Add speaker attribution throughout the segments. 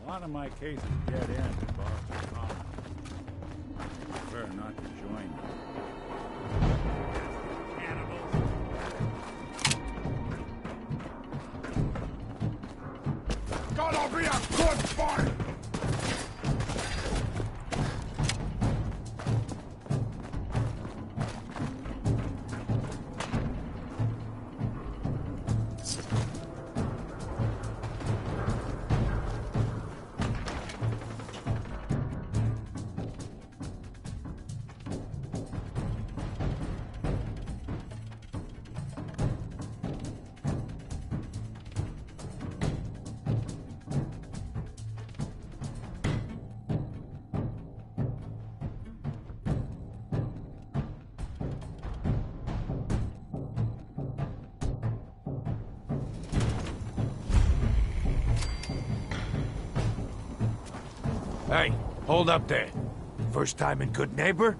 Speaker 1: A lot of my cases dead end at Boston Common. I prefer not to join them. Cannibals! Gonna be a good fight!
Speaker 2: Hey, hold up there. First time in Good Neighbor?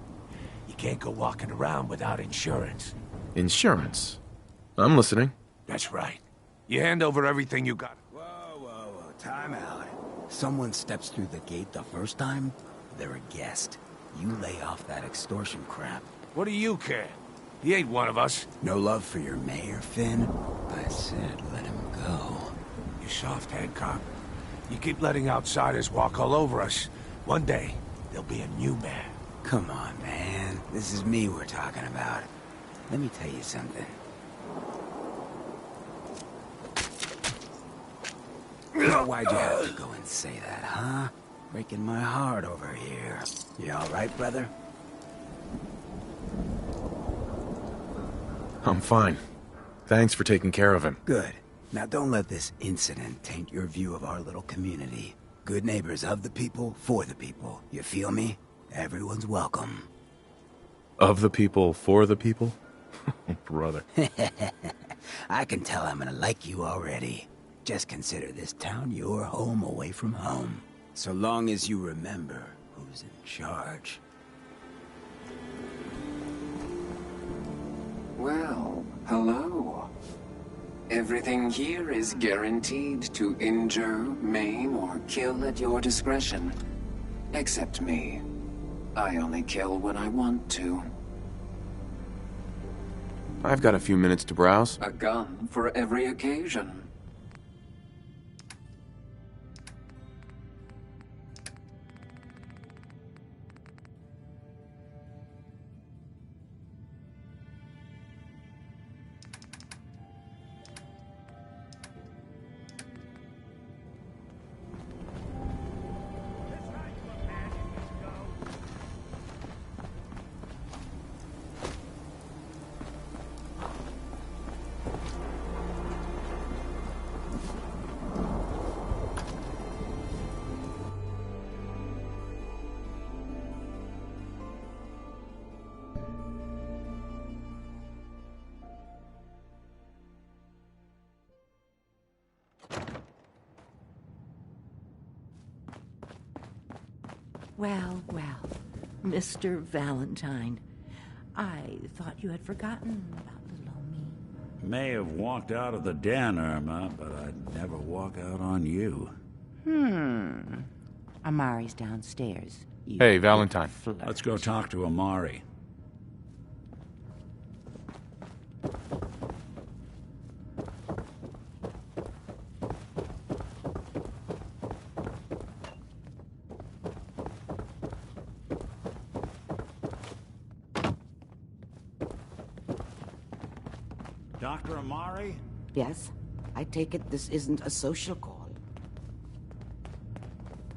Speaker 2: You can't go walking around without insurance.
Speaker 3: Insurance? I'm listening.
Speaker 2: That's right. You hand over everything you got.
Speaker 4: Whoa, time out. Someone steps through the gate the first time, they're a guest. You lay off that extortion crap.
Speaker 2: What do you care? He ain't one of us.
Speaker 4: No love for your mayor, Finn? I said let him go.
Speaker 2: You soft head cop. You keep letting outsiders walk all over us. One day, there'll be a new man.
Speaker 4: Come on, man. This is me we're talking about. Let me tell you something. Why'd you have to go and say that, huh? Breaking my heart over here. You all right, brother?
Speaker 3: I'm fine. Thanks for taking care of him.
Speaker 4: Good. Now don't let this incident taint your view of our little community. Good neighbors of the people, for the people. You feel me? Everyone's welcome.
Speaker 3: Of the people, for the people? Brother.
Speaker 4: I can tell I'm gonna like you already. Just consider this town your home away from home. So long as you remember who's in charge.
Speaker 5: Well, hello. Everything here is guaranteed to injure, maim, or kill at your discretion. Except me. I only kill when I want to.
Speaker 3: I've got a few minutes to browse.
Speaker 5: A gun for every occasion.
Speaker 6: Well, Mr. Valentine. I thought you had forgotten about little old me.
Speaker 1: May have walked out of the den, Irma, but I'd never walk out on you.
Speaker 6: Amari's downstairs. You
Speaker 3: Hey, Valentine.
Speaker 6: flirt.
Speaker 1: Let's go talk to Amari. Dr. Amari?
Speaker 7: Yes? I take it this isn't a social call.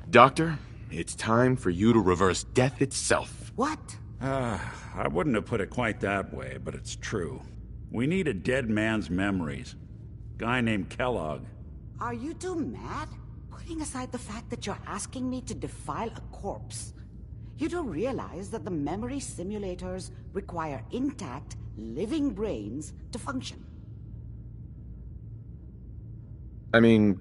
Speaker 3: Doctor, it's time for you to reverse death itself.
Speaker 7: What?
Speaker 1: I wouldn't have put it quite that way, but it's true. We need a dead man's memories. Guy named Kellogg.
Speaker 7: Are you two mad? Putting aside the fact that you're asking me to defile a corpse, you do realize that the memory simulators require intact, living brains to function.
Speaker 3: I mean,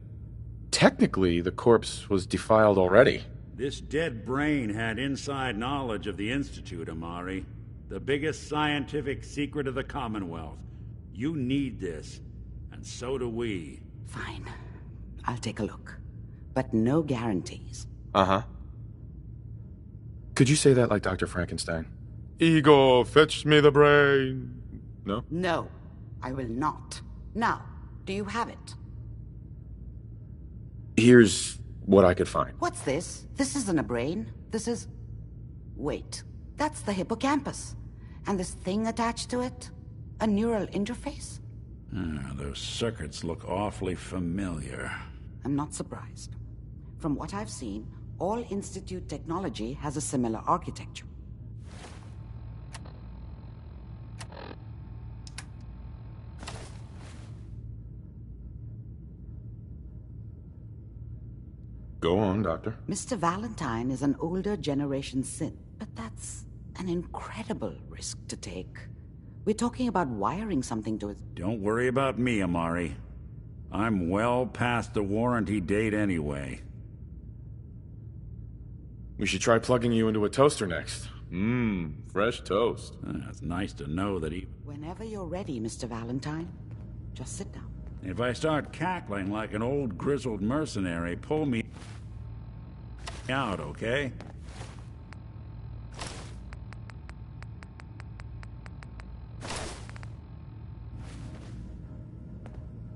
Speaker 3: technically, the corpse was defiled already.
Speaker 1: This dead brain had inside knowledge of the Institute, Amari. The biggest scientific secret of the Commonwealth. You need this, and so do we.
Speaker 7: Fine. I'll take a look. But no guarantees.
Speaker 3: Uh-huh. Could you say that like Dr. Frankenstein? Igor, fetch me the brain. No?
Speaker 7: No, I will not. Now, do you have it?
Speaker 3: Here's what I could find.
Speaker 7: What's this? This isn't a brain. This is... Wait. That's the hippocampus. And this thing attached to it? A neural interface?
Speaker 1: Those circuits look awfully familiar.
Speaker 7: I'm not surprised. From what I've seen, all Institute technology has a similar architecture.
Speaker 3: Go on, Doctor.
Speaker 7: Mr. Valentine is an older generation synth, but that's an incredible risk to take. We're talking about wiring something to his...
Speaker 1: Don't worry about me, Amari. I'm well past the warranty date anyway.
Speaker 3: We should try plugging you into a toaster next. Fresh toast.
Speaker 1: It's nice to know that he...
Speaker 7: Whenever you're ready, Mr. Valentine, just sit down.
Speaker 1: If I start cackling like an old grizzled mercenary, pull me out, okay?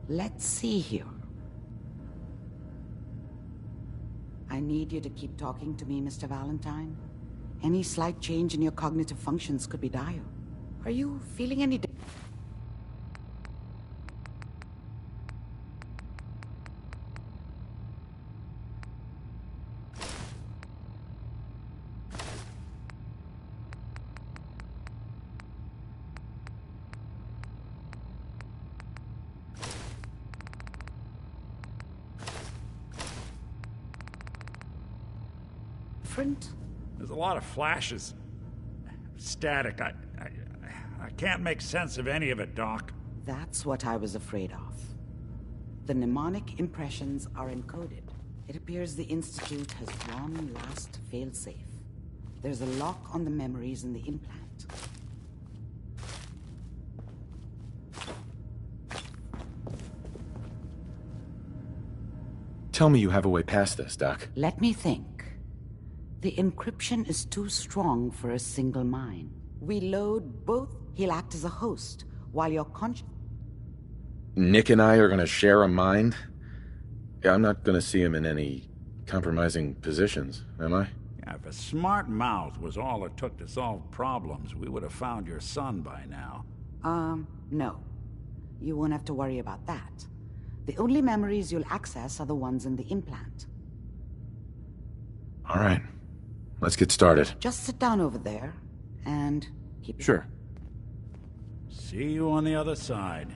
Speaker 7: Let's see here. I need you to keep talking to me, Mr. Valentine. Any slight change in your cognitive functions could be dire. Are you feeling any... different?
Speaker 1: There's a lot of flashes. Static. I can't make sense of any of it, Doc.
Speaker 7: That's what I was afraid of. The mnemonic impressions are encoded. It appears the Institute has one last failsafe. There's a lock on the memories in the implant.
Speaker 3: Tell me you have a way past this, Doc.
Speaker 7: Let me think. The encryption is too strong for a single mind. We load both. He'll act as a host, while your conscious...
Speaker 3: Nick and I are gonna share a mind? Yeah, I'm not gonna see him in any compromising positions, am I?
Speaker 1: Yeah, if a smart mouth was all it took to solve problems, we would have found your son by now.
Speaker 7: No. You won't have to worry about that. The only memories you'll access are the ones in the implant.
Speaker 3: All right. Let's get started.
Speaker 7: Just sit down over there, and keep...
Speaker 3: Sure.
Speaker 1: See you on the other side.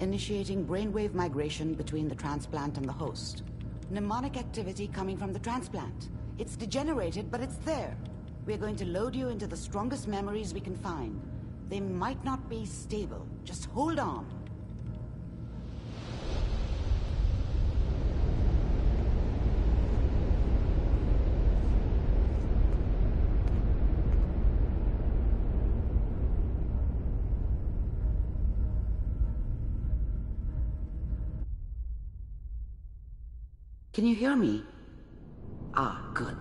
Speaker 7: Initiating brainwave migration between the transplant and the host. Mnemonic activity coming from the transplant. It's degenerated, but it's there. We're going to load you into the strongest memories we can find. They might not be stable. Just hold on. Can you hear me? Ah, good.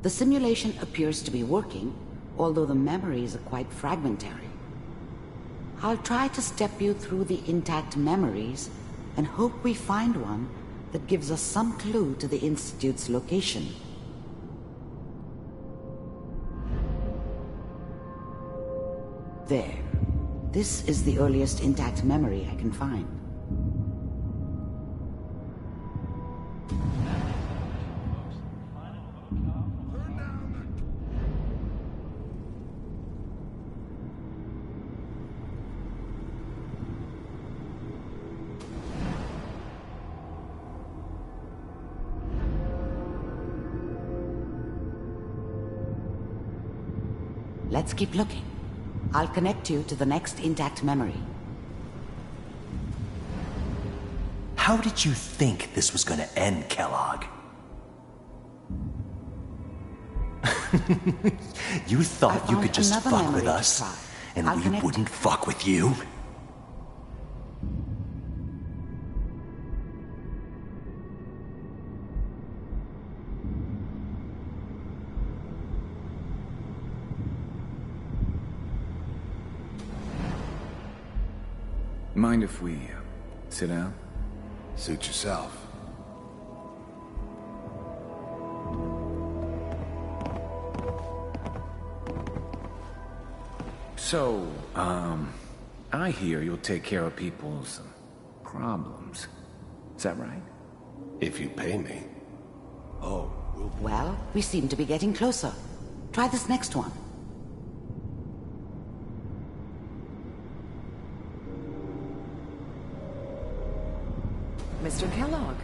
Speaker 7: The simulation appears to be working, although the memories are quite fragmentary. I'll try to step you through the intact memories and hope we find one that gives us some clue to the Institute's location. There. This is the earliest intact memory I can find. Let's keep looking. I'll connect you to the next intact memory.
Speaker 8: How did you think this was gonna end, Kellogg? You thought you could just fuck with us, and we wouldn't fuck with you?
Speaker 9: Mind if we sit down?
Speaker 2: Suit yourself.
Speaker 9: So, I hear you'll take care of people's problems. Is that right?
Speaker 2: If you pay me. Oh,
Speaker 7: Well, we seem to be getting closer. Try this next one.
Speaker 10: Mr. Kellogg,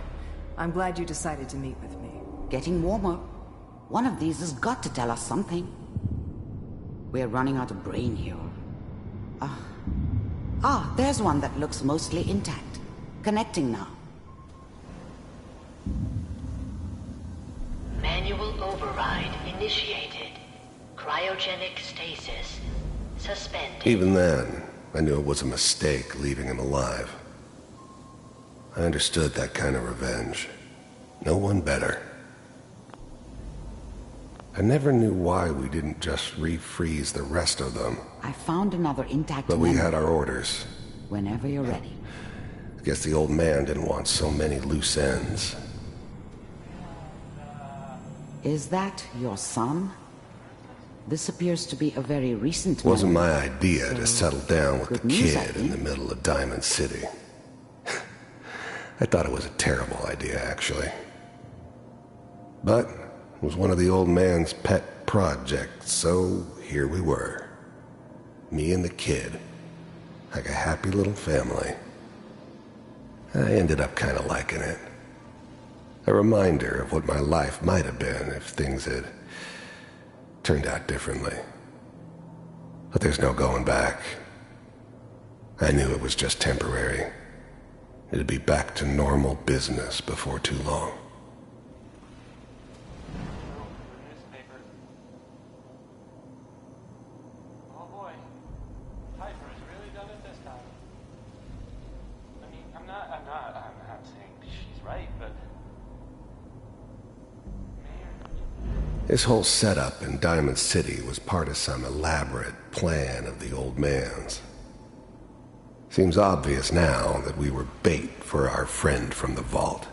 Speaker 10: I'm glad you decided to meet with me.
Speaker 7: Getting warmer. One of these has got to tell us something. We're running out of brain here. There's one that looks mostly intact. Connecting now.
Speaker 11: Manual override initiated. Cryogenic stasis suspended.
Speaker 2: even then, I knew it was a mistake leaving him alive. I understood that kind of revenge. No one better. I never knew why we didn't just refreeze the rest of them.
Speaker 7: I found another intact
Speaker 2: But we
Speaker 7: memory.
Speaker 2: had our orders.
Speaker 7: Whenever you're ready.
Speaker 2: I guess the old man didn't want so many loose ends.
Speaker 7: Is that your son? This appears to be a very recent
Speaker 2: Wasn't
Speaker 7: memory.
Speaker 2: my idea to settle down with
Speaker 7: good
Speaker 2: the
Speaker 7: news, I
Speaker 2: kid in the
Speaker 7: think.
Speaker 2: middle of Diamond City. I thought it was a terrible idea, actually. But it was one of the old man's pet projects, so here we were. Me and the kid. Like a happy little family. I ended up kind of liking it. A reminder of what my life might have been if things had turned out differently. But there's no going back. I knew it was just temporary. It'd be back to normal business before too long.
Speaker 12: Oh boy, Piper has really done it this time. I mean, I'm not saying she's right, but
Speaker 2: This whole setup in Diamond City was part of some elaborate plan of the old man's. Seems obvious now that we were bait for our friend from the vault.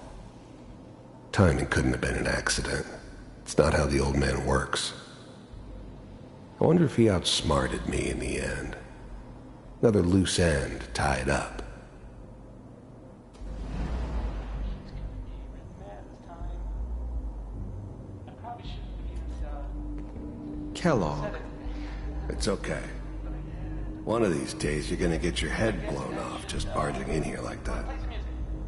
Speaker 2: Timing couldn't have been an accident. It's not how the old man works. I wonder if he outsmarted me in the end. Another loose end tied up.
Speaker 9: Kellogg.
Speaker 2: It's okay. One of these days you're gonna get your head blown off just barging in here like that.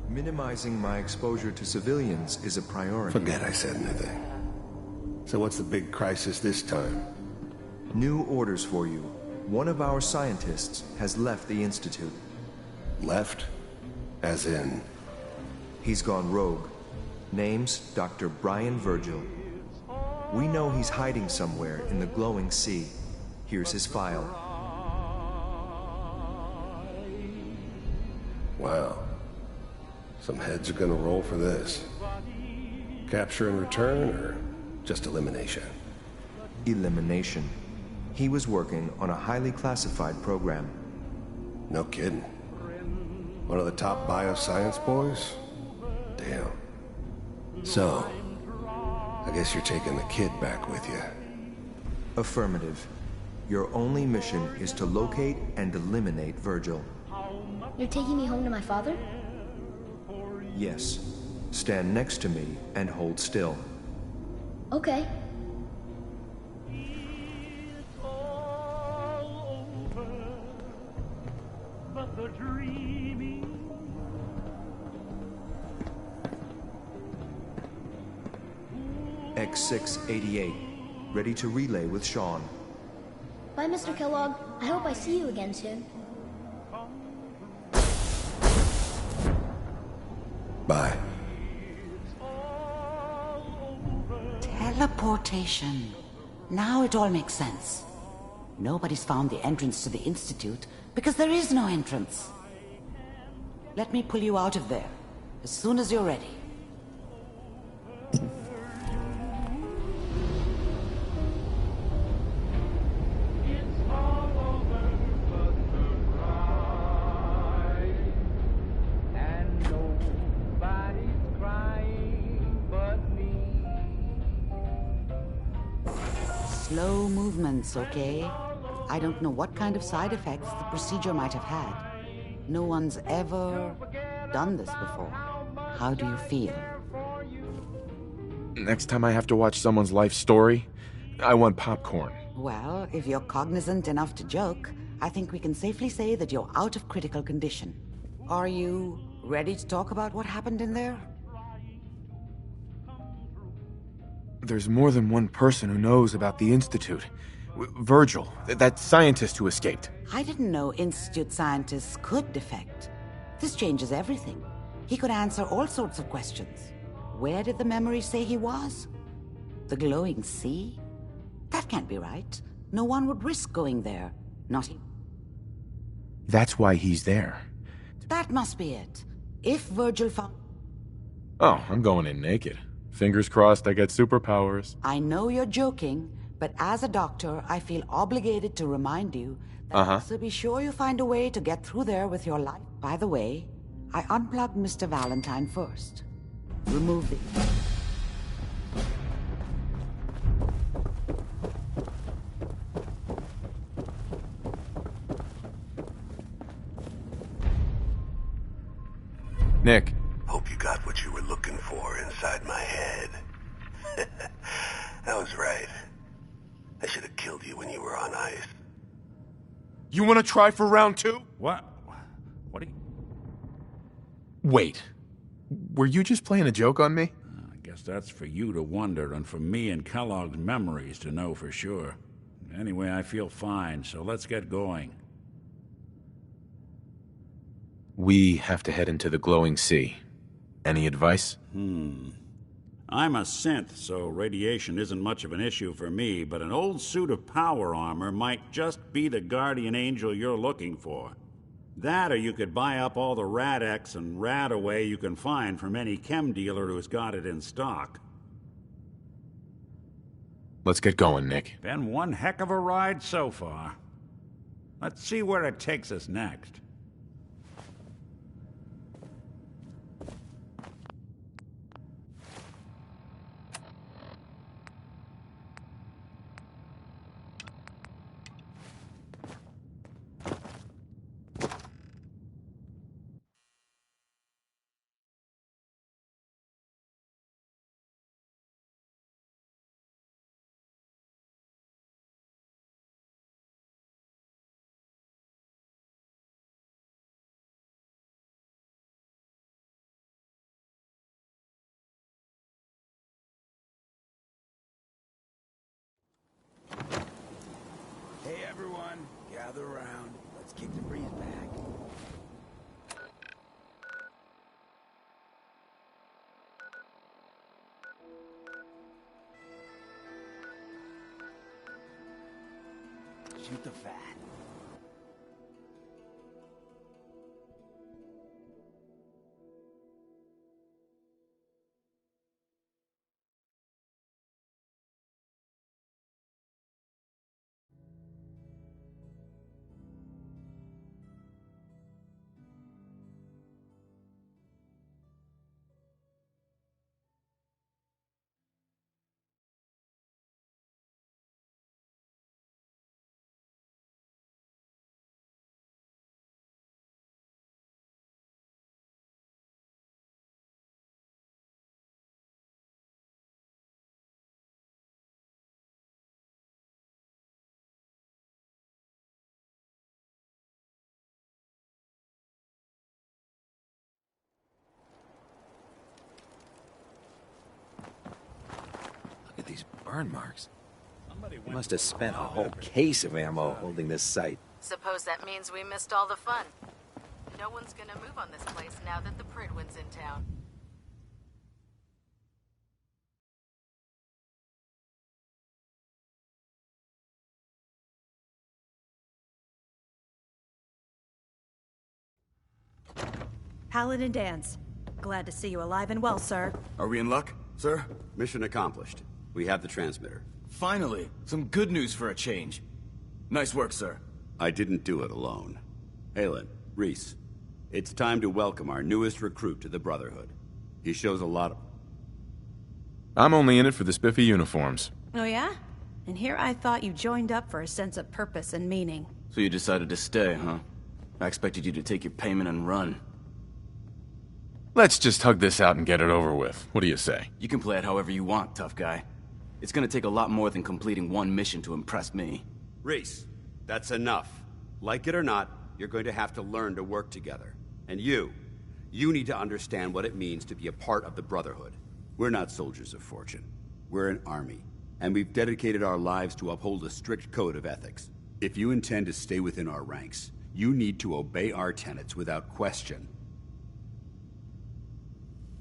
Speaker 13: Minimizing my exposure to civilians is a priority.
Speaker 2: Forget I said anything. So what's the big crisis this time?
Speaker 13: New orders for you. One of our scientists has left the Institute.
Speaker 2: Left? As in?
Speaker 13: He's gone rogue. Name's Dr. Brian Virgil. We know he's hiding somewhere in the glowing sea. Here's his file.
Speaker 2: Wow. Some heads are gonna roll for this. Capture and return, or just elimination?
Speaker 13: Elimination. He was working on a highly classified program.
Speaker 2: No kidding. One of the top bioscience boys? Damn. So, I guess you're taking the kid back with you.
Speaker 13: Affirmative. Your only mission is to locate and eliminate Virgil.
Speaker 14: You're taking me home to my father?
Speaker 13: Yes. Stand next to me and hold still.
Speaker 14: Okay.
Speaker 13: X688. Ready to relay with Sean.
Speaker 14: Bye, Mr. Kellogg. I hope I see you again soon.
Speaker 2: Bye.
Speaker 7: Teleportation. Now it all makes sense. Nobody's found the entrance to the Institute because there is no entrance. Let me pull you out of there as soon as you're ready. Slow movements, okay? I don't know what kind of side effects the procedure might have had. No one's ever done this before. How do you feel?
Speaker 3: Next time I have to watch someone's life story, I want popcorn.
Speaker 7: Well, if you're cognizant enough to joke, I think we can safely say that you're out of critical condition. Are you ready to talk about what happened in there?
Speaker 3: There's more than one person who knows about the Institute. Virgil, that scientist who escaped.
Speaker 7: I didn't know Institute scientists could defect. This changes everything. He could answer all sorts of questions. Where did the memory say he was? The glowing sea? That can't be right. No one would risk going there. Not he.
Speaker 3: That's why he's there.
Speaker 7: That must be it. If Virgil found...
Speaker 3: Oh, I'm going in naked. Fingers crossed I get superpowers.
Speaker 7: I know you're joking, but as a doctor, I feel obligated to remind you that so be sure you find a way to get through there with your life. By the way, I unplugged Mr. Valentine first. Remove the...
Speaker 3: Nick.
Speaker 2: Hope you got what you were looking for inside my head. I was right. I should have killed you when you were on ice.
Speaker 3: You want to try for round 2?
Speaker 1: What? What are you...
Speaker 3: Wait. Were you just playing a joke on me?
Speaker 1: I guess that's for you to wonder and for me and Kellogg's memories to know for sure. Anyway, I feel fine, so let's get going.
Speaker 3: We have to head into the glowing sea. Any advice?
Speaker 1: I'm a synth, so radiation isn't much of an issue for me, but an old suit of power armor might just be the guardian angel you're looking for. That, or you could buy up all the Rad-X and Rad-Away you can find from any chem dealer who's got it in stock.
Speaker 3: Let's get going, Nick.
Speaker 1: Been one heck of a ride so far. Let's see where it takes us next.
Speaker 4: Hey everyone, gather around. Let's kick the breeze back. Shoot the fat.
Speaker 15: Burn marks. He must have spent a whole case of ammo holding this site.
Speaker 16: Suppose that means we missed all the fun. No one's gonna move on this place now that the Pridwin's in town.
Speaker 17: Paladin Dance. Glad to see you alive and well, sir.
Speaker 18: Are we in luck, sir? Mission accomplished. We have the transmitter.
Speaker 19: Finally! Some good news for a change. Nice work, sir.
Speaker 18: I didn't do it alone. Halen, Reese, it's time to welcome our newest recruit to the Brotherhood. He shows a lot of...
Speaker 3: I'm only in it for the spiffy uniforms.
Speaker 17: Oh yeah? And here I thought you joined up for a sense of purpose and meaning.
Speaker 19: So you decided to stay, huh? I expected you to take your payment and run.
Speaker 3: Let's just hug this out and get it over with. What do you say?
Speaker 19: You can play it however you want, tough guy. It's gonna take a lot more than completing one mission to impress me.
Speaker 18: Reese, that's enough. Like it or not, you're going to have to learn to work together. And you need to understand what it means to be a part of the Brotherhood. We're not soldiers of fortune. We're an army, and we've dedicated our lives to uphold a strict code of ethics. If you intend to stay within our ranks, you need to obey our tenets without question.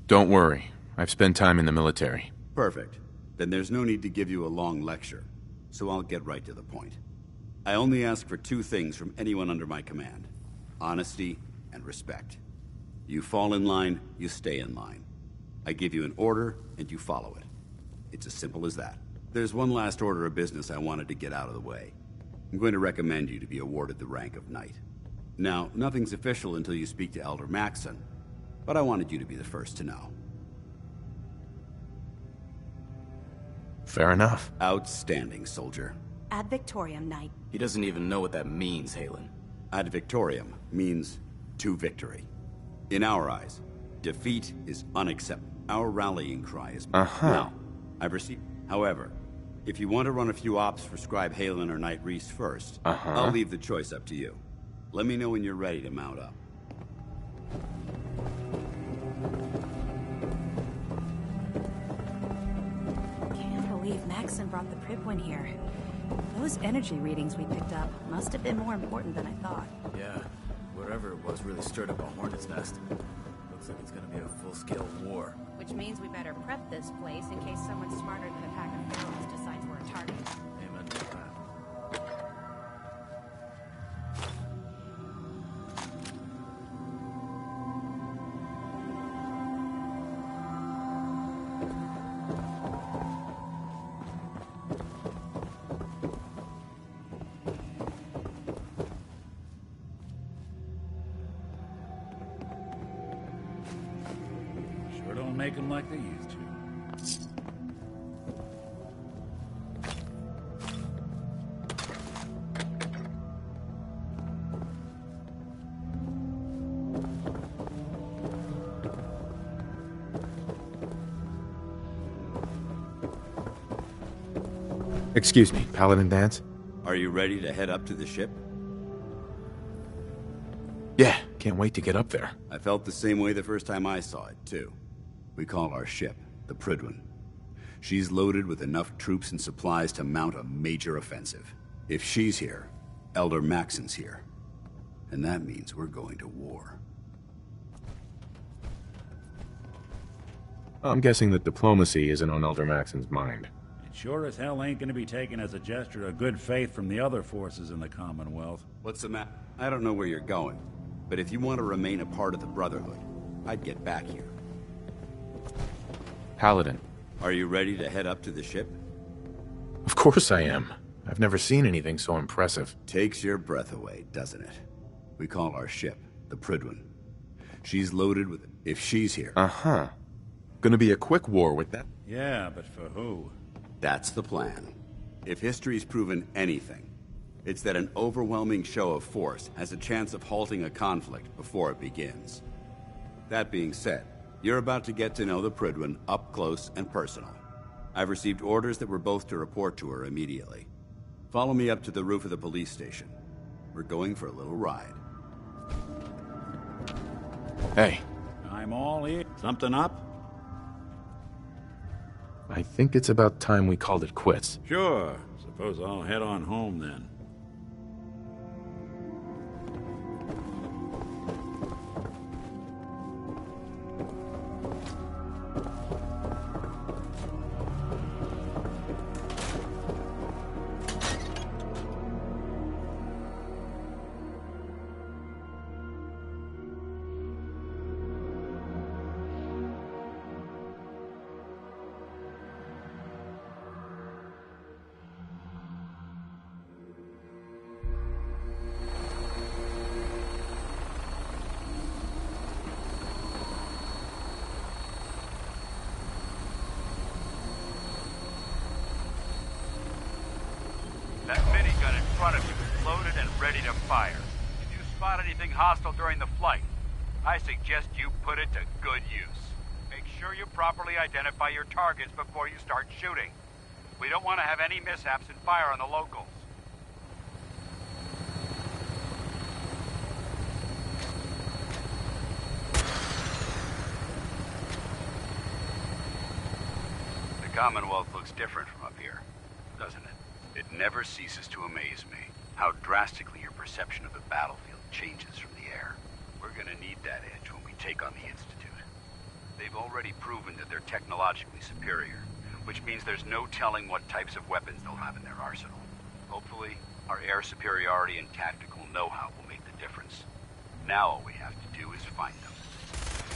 Speaker 3: Don't worry. I've spent time in the military.
Speaker 18: Perfect. Then there's no need to give you a long lecture, so I'll get right to the point. I only ask for two things from anyone under my command: honesty and respect. You fall in line, you stay in line. I give you an order, and you follow it. It's as simple as that. There's one last order of business I wanted to get out of the way. I'm going to recommend you to be awarded the rank of Knight. Now, nothing's official until you speak to Elder Maxson, but I wanted you to be the first to know.
Speaker 3: Fair enough.
Speaker 18: Outstanding, soldier.
Speaker 17: Ad Victoriam, Knight.
Speaker 19: He doesn't even know what that means, Halen.
Speaker 18: Ad Victoriam means to victory. In our eyes, defeat is unacceptable. Our rallying cry is... Now, I've received... However, if you want to run a few ops for Scribe Halen or Knight Reese first, I'll leave the choice up to you. Let me know when you're ready to mount up.
Speaker 17: Can't believe Maxson brought the Pridwin here. Those energy readings we picked up must have been more important than I thought.
Speaker 19: Yeah, whatever it was really stirred up a hornet's nest. Looks like it's gonna be a full-scale war.
Speaker 17: Which means we better prep this place in case someone smarter than a pack of pharaohs decides we're a target.
Speaker 19: Amen to that.
Speaker 1: Don't make them like they used to.
Speaker 3: Excuse me, Paladin Dance?
Speaker 18: Are you ready to head up to the ship?
Speaker 3: Yeah, can't wait to get up there.
Speaker 18: I felt the same way the first time I saw it, too. We call our ship the Pridwin. She's loaded with enough troops and supplies to mount a major offensive. If she's here, Elder Maxson's here. And that means we're going to war.
Speaker 3: I'm guessing that diplomacy isn't on Elder Maxson's mind.
Speaker 1: It sure as hell ain't gonna be taken as a gesture of good faith from the other forces in the Commonwealth.
Speaker 18: What's the matter? I don't know where you're going, but if you want to remain a part of the Brotherhood, I'd get back here.
Speaker 3: Paladin.
Speaker 18: Are you ready to head up to the ship?
Speaker 3: Of course I am. I've never seen anything so impressive.
Speaker 18: Takes your breath away, doesn't it? We call our ship the Pridwin. She's loaded with... If she's here...
Speaker 3: Gonna be a quick war with that?
Speaker 1: Yeah, but for who?
Speaker 18: That's the plan. If history's proven anything, it's that an overwhelming show of force has a chance of halting a conflict before it begins. That being said, you're about to get to know the Pridwin up close and personal. I've received orders that we're both to report to her immediately. Follow me up to the roof of the police station. We're going for a little ride.
Speaker 3: Hey.
Speaker 1: I'm all in. Something up?
Speaker 3: I think it's about time we called it quits.
Speaker 1: Sure. Suppose I'll head on home then.
Speaker 20: That minigun in front of you is loaded and ready to fire. If you spot anything hostile during the flight, I suggest you put it to good use. Make sure you properly identify your targets before you start shooting. We don't want to have any mishaps and fire on the locals. The Commonwealth looks different from up here, doesn't it? It never ceases to amaze me how drastically your perception of the battlefield changes from the air. We're gonna need that edge when we take on the Institute. They've already proven that they're technologically superior, which means there's no telling what types of weapons they'll have in their arsenal. Hopefully, our air superiority and tactical know-how will make the difference. Now all we have to do is find them.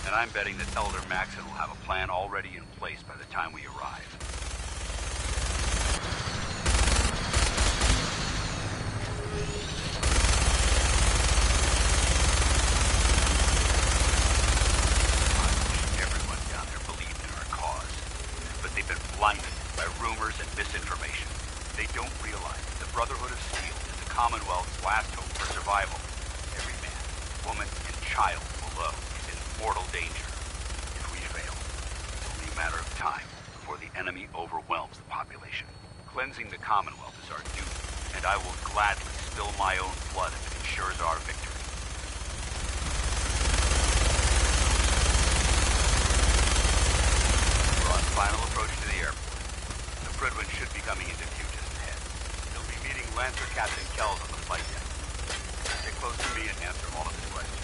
Speaker 20: And I'm betting that Elder Maxon will have a plan already in place by the time we arrive. Everyone down there believed in our cause, but they've been blinded by rumors and misinformation. They don't realize that the Brotherhood of Steel is the Commonwealth's last hope for survival. Every man, woman, and child below is in mortal danger. If we fail, it's only a matter of time before the enemy overwhelms the population. Cleansing the Commonwealth is our duty, and I will gladly spill my own blood if it ensures our victory. We're on final approach to the airport. The Prydwen should be coming into view just ahead. He'll be meeting Lancer Captain Kells on the flight deck. Get close to me and answer all of his questions.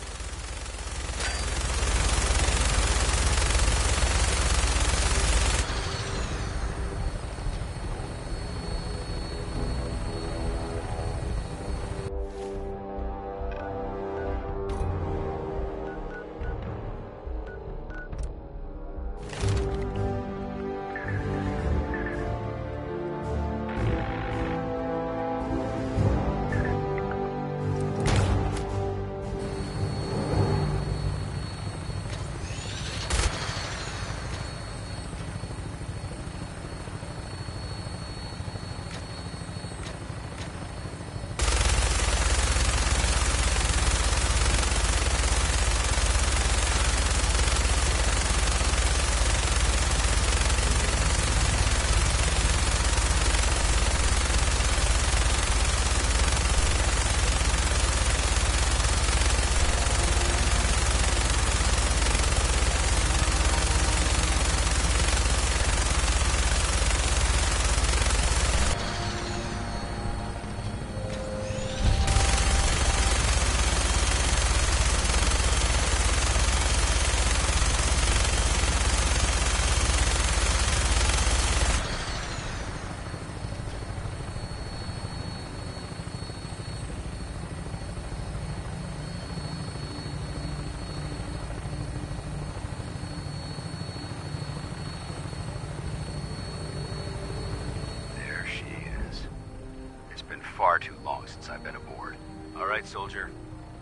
Speaker 20: Far too long since I've been aboard. All right, soldier.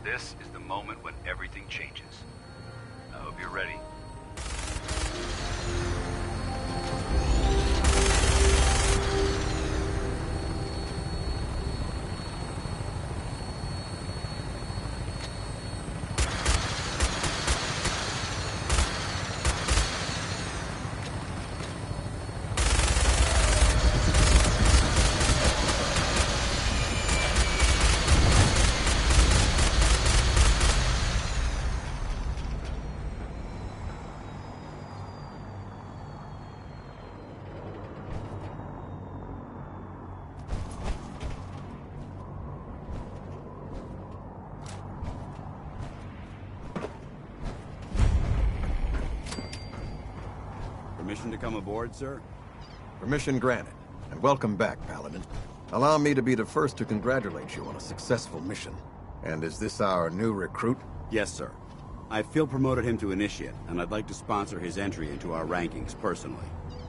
Speaker 20: This is the moment when everything changes. I hope you're ready.
Speaker 18: Permission to come aboard, sir?
Speaker 21: Permission granted. And welcome back, Paladin. Allow me to be the first to congratulate you on a successful mission. And is this our new recruit?
Speaker 18: Yes, sir. I feel promoted him to initiate, and I'd like to sponsor his entry into our rankings personally.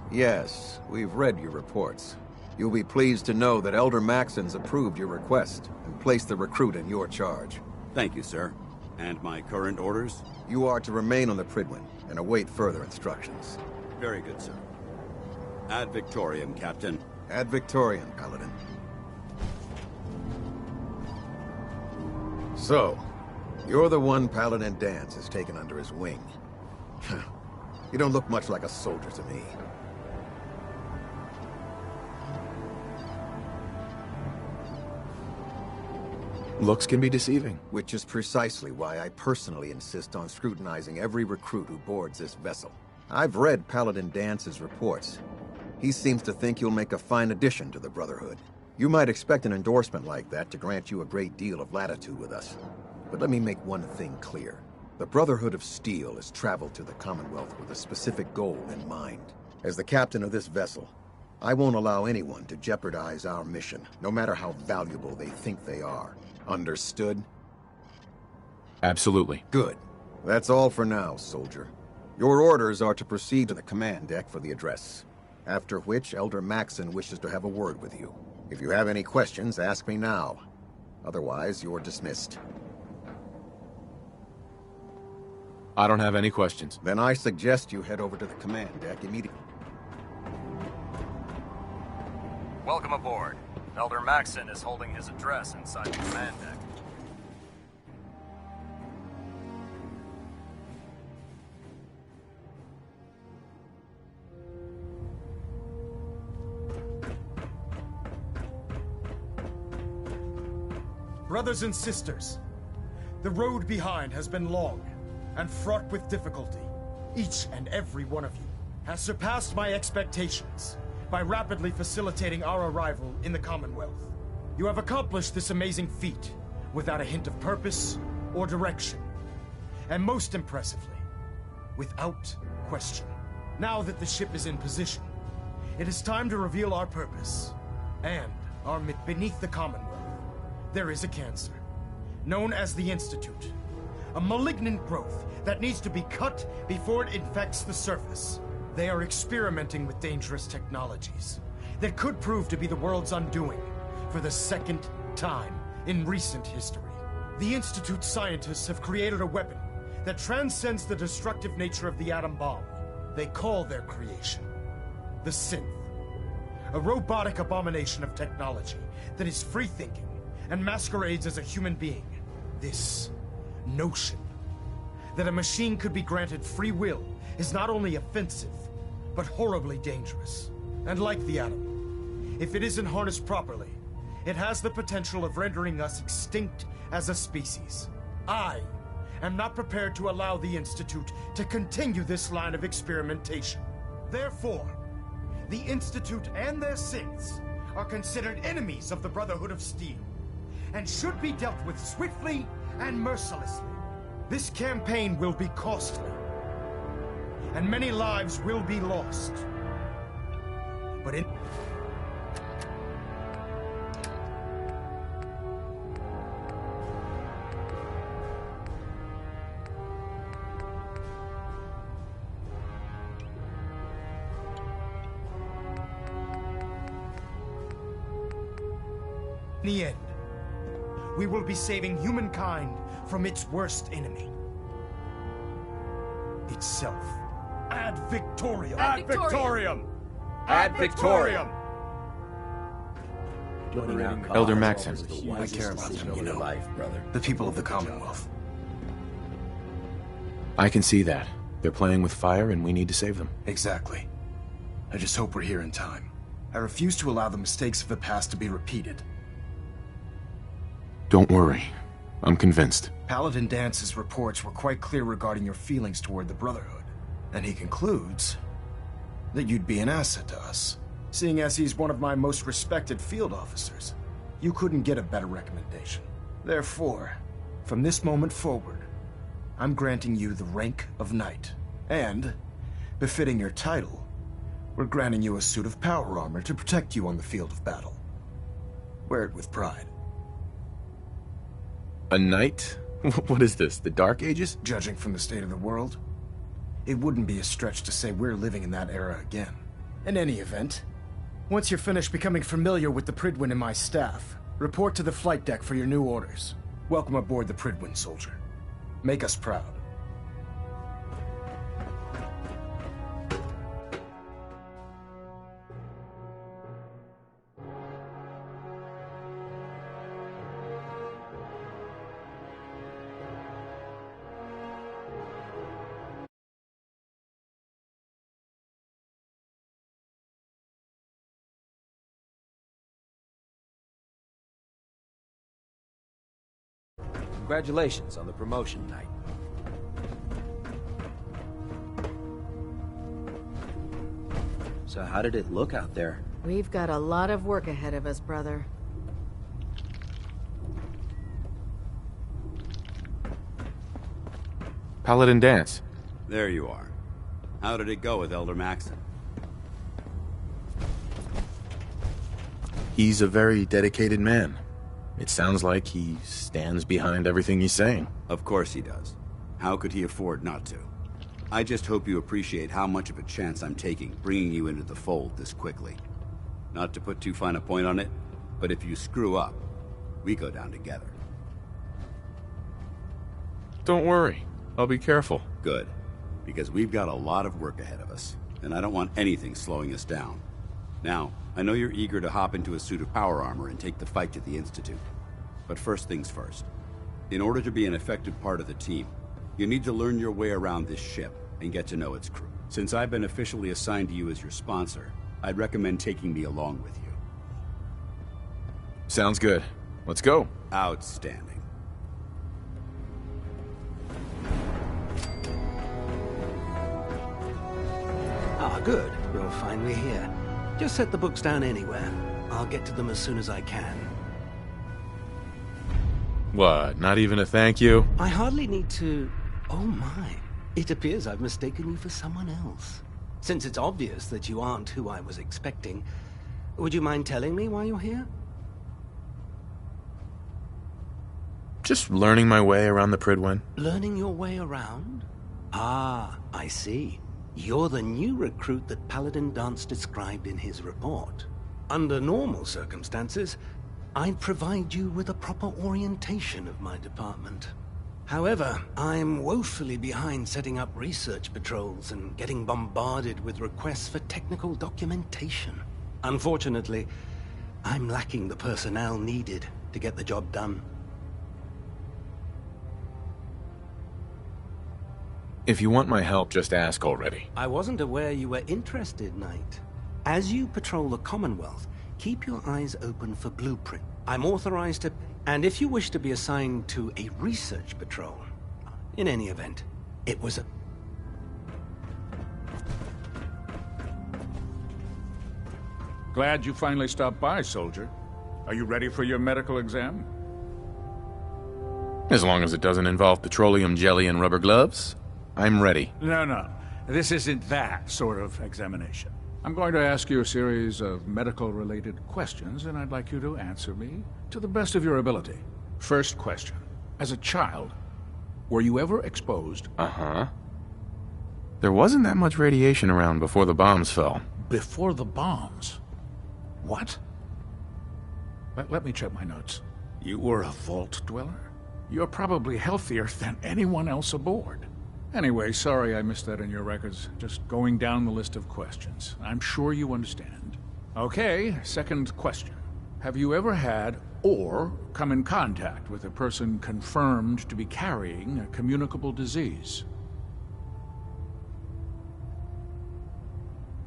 Speaker 21: Yes, we've read your reports. You'll be pleased to know that Elder Maxon's approved your request and placed the recruit in your charge.
Speaker 18: Thank you, sir. And my current orders?
Speaker 21: You are to remain on the Pridwin and await further instructions.
Speaker 18: Very good, sir. Ad Victoriam, Captain.
Speaker 21: Ad Victoriam, Paladin. So, you're the one Paladin Danse has taken under his wing. You don't look much like a soldier to me.
Speaker 3: Looks can be deceiving.
Speaker 21: Which is precisely why I personally insist on scrutinizing every recruit who boards this vessel. I've read Paladin Dance's reports. He seems to think you'll make a fine addition to the Brotherhood. You might expect an endorsement like that to grant you a great deal of latitude with us. But let me make one thing clear. The Brotherhood of Steel has traveled to the Commonwealth with a specific goal in mind. As the captain of this vessel, I won't allow anyone to jeopardize our mission, no matter how valuable they think they are. Understood?
Speaker 3: Absolutely.
Speaker 21: Good. That's all for now, soldier. Your orders are to proceed to the command deck for the address. After which, Elder Maxon wishes to have a word with you. If you have any questions, ask me now. Otherwise, you're dismissed.
Speaker 3: I don't have any questions.
Speaker 21: Then I suggest you head over to the command deck immediately.
Speaker 22: Welcome aboard. Elder Maxon is holding his address inside the command deck.
Speaker 23: Brothers and sisters, the road behind has been long and fraught with difficulty. Each and every one of you has surpassed my expectations by rapidly facilitating our arrival in the Commonwealth. You have accomplished this amazing feat without a hint of purpose or direction. And most impressively, without question. Now that the ship is in position, it is time to reveal our purpose and our beneath the Commonwealth. There is a cancer, known as the Institute. A malignant growth that needs to be cut before it infects the surface. They are experimenting with dangerous technologies that could prove to be the world's undoing for the second time in recent history. The Institute scientists have created a weapon that transcends the destructive nature of the atom bomb. They call their creation the Synth. A robotic abomination of technology that is free-thinking and masquerades as a human being. This notion that a machine could be granted free will is not only offensive, but horribly dangerous. And like the atom, if it isn't harnessed properly, it has the potential of rendering us extinct as a species. I am not prepared to allow the Institute to continue this line of experimentation. Therefore, the Institute and their synths are considered enemies of the Brotherhood of Steel, and should be dealt with swiftly and mercilessly. This campaign will be costly, and many lives will be lost. But in the end, we will be saving humankind from its worst enemy. Itself. Ad Victoriam!
Speaker 22: Ad Victoriam!
Speaker 23: Ad Victoriam!
Speaker 3: Elder Maxon.
Speaker 23: I care about them, you know. The people of the Commonwealth.
Speaker 3: I can see that. They're playing with fire and we need to save them.
Speaker 23: Exactly. I just hope we're here in time. I refuse to allow the mistakes of the past to be repeated.
Speaker 3: Don't worry. I'm convinced.
Speaker 23: Paladin Dance's reports were quite clear regarding your feelings toward the Brotherhood. And he concludes that you'd be an asset to us. Seeing as he's one of my most respected field officers, you couldn't get a better recommendation. Therefore, from this moment forward, I'm granting you the rank of Knight. And, befitting your title, We're granting you a suit of power armor to protect you on the field of battle. Wear it with pride.
Speaker 3: A knight? What is this, the Dark Ages?
Speaker 23: Judging from the state of the world, it wouldn't be a stretch to say we're living in that era again. In any event, once you're finished becoming familiar with the Prydwen and my staff, report to the flight deck for your new orders. Welcome aboard the Prydwen, soldier. Make us proud.
Speaker 15: Congratulations on the promotion, Knight. So how did it look out there?
Speaker 16: We've got a lot of work ahead of us, brother.
Speaker 3: Paladin Dance.
Speaker 18: There you are. How did it go with Elder Maxon?
Speaker 3: He's a very dedicated man. It sounds like he stands behind everything he's saying.
Speaker 18: Of course he does. How could he afford not to? I just hope you appreciate how much of a chance I'm taking bringing you into the fold this quickly. Not to put too fine a point on it, but if you screw up, we go down together.
Speaker 3: Don't worry. I'll be careful.
Speaker 18: Good. Because we've got a lot of work ahead of us, and I don't want anything slowing us down. Now, I know you're eager to hop into a suit of power armor and take the fight to the Institute. But first things first. In order to be an effective part of the team, you need to learn your way around this ship and get to know its crew. Since I've been officially assigned to you as your sponsor, I'd recommend taking me along with you.
Speaker 3: Sounds good. Let's go.
Speaker 18: Outstanding.
Speaker 5: Ah, good. You're finally here. Just set the books down anywhere. I'll get to them as soon as I can.
Speaker 3: What, not even a thank you?
Speaker 5: I hardly need to... Oh my. It appears I've mistaken you for someone else. Since it's obvious that you aren't who I was expecting, would you mind telling me why you're here?
Speaker 3: Just learning my way around the Prydwen.
Speaker 5: Learning your way around? Ah, I see. You're the new recruit that Paladin Dance described in his report. Under normal circumstances, I'd provide you with a proper orientation of my department. However, I'm woefully behind setting up research patrols and getting bombarded with requests for technical documentation. Unfortunately, I'm lacking the personnel needed to get the job done.
Speaker 3: If you want my help, just ask already.
Speaker 5: I wasn't aware you were interested, Knight. As you patrol the Commonwealth, keep your eyes open for blueprint. I'm authorized to... And if you wish to be assigned to a research patrol, in any event, it was a...
Speaker 6: Glad you finally stopped by, soldier. Are you ready for your medical exam?
Speaker 3: As long as it doesn't involve petroleum jelly and rubber gloves, I'm ready.
Speaker 6: No. This isn't that sort of examination. I'm going to ask you a series of medical-related questions, and I'd like you to answer me to the best of your ability. First question. As a child, were you ever exposed?
Speaker 3: Uh-huh. There wasn't that much radiation around before the bombs fell.
Speaker 6: Before the bombs? What? Let me check my notes. You were a vault dweller? You're probably healthier than anyone else aboard. Anyway, sorry I missed that in your records. Just going down the list of questions. I'm sure you understand. Okay, second question. Have you ever had or come in contact with a person confirmed to be carrying a communicable disease?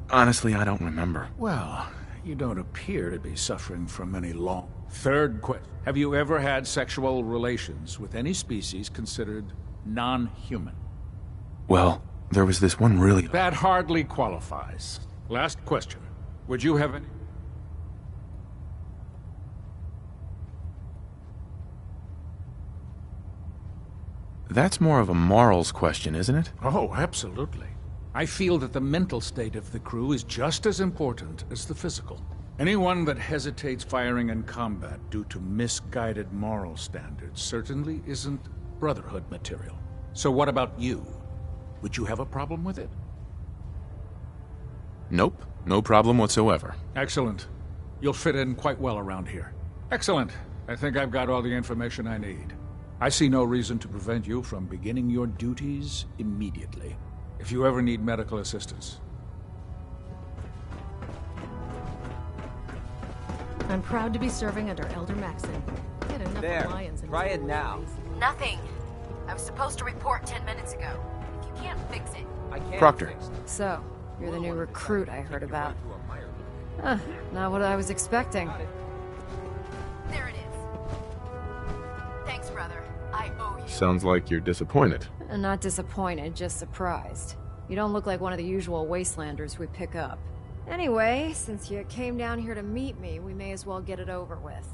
Speaker 3: Honestly, I don't remember.
Speaker 6: Well, you don't appear to be suffering from any long... Third question. Have you ever had sexual relations with any species considered non-human?
Speaker 3: Well, there was this one really...
Speaker 6: That hardly qualifies. Last question. Would you have any...
Speaker 3: That's more of a morals question, isn't it?
Speaker 6: Oh, absolutely. I feel that the mental state of the crew is just as important as the physical. Anyone that hesitates firing in combat due to misguided moral standards certainly isn't Brotherhood material. So what about you? Would you have a problem with it?
Speaker 3: Nope, no problem whatsoever.
Speaker 6: Excellent. You'll fit in quite well around here. Excellent. I think I've got all the information I need. I see no reason to prevent you from beginning your duties immediately. If you ever need medical assistance.
Speaker 8: I'm proud to be serving under Elder Maxon. Get enough
Speaker 15: There,
Speaker 8: lions and
Speaker 15: try it now.
Speaker 16: Nothing. I was supposed to report 10 minutes ago. If you can't fix it...
Speaker 15: I can't
Speaker 3: Proctor.
Speaker 15: fix it.
Speaker 8: So, you're the new recruit I heard about. Not what I was expecting.
Speaker 16: There it is. Thanks, brother. I owe you.
Speaker 3: Sounds like you're disappointed.
Speaker 8: Not disappointed, just surprised. You don't look like one of the usual wastelanders we pick up. Anyway, since you came down here to meet me, we may as well get it over with.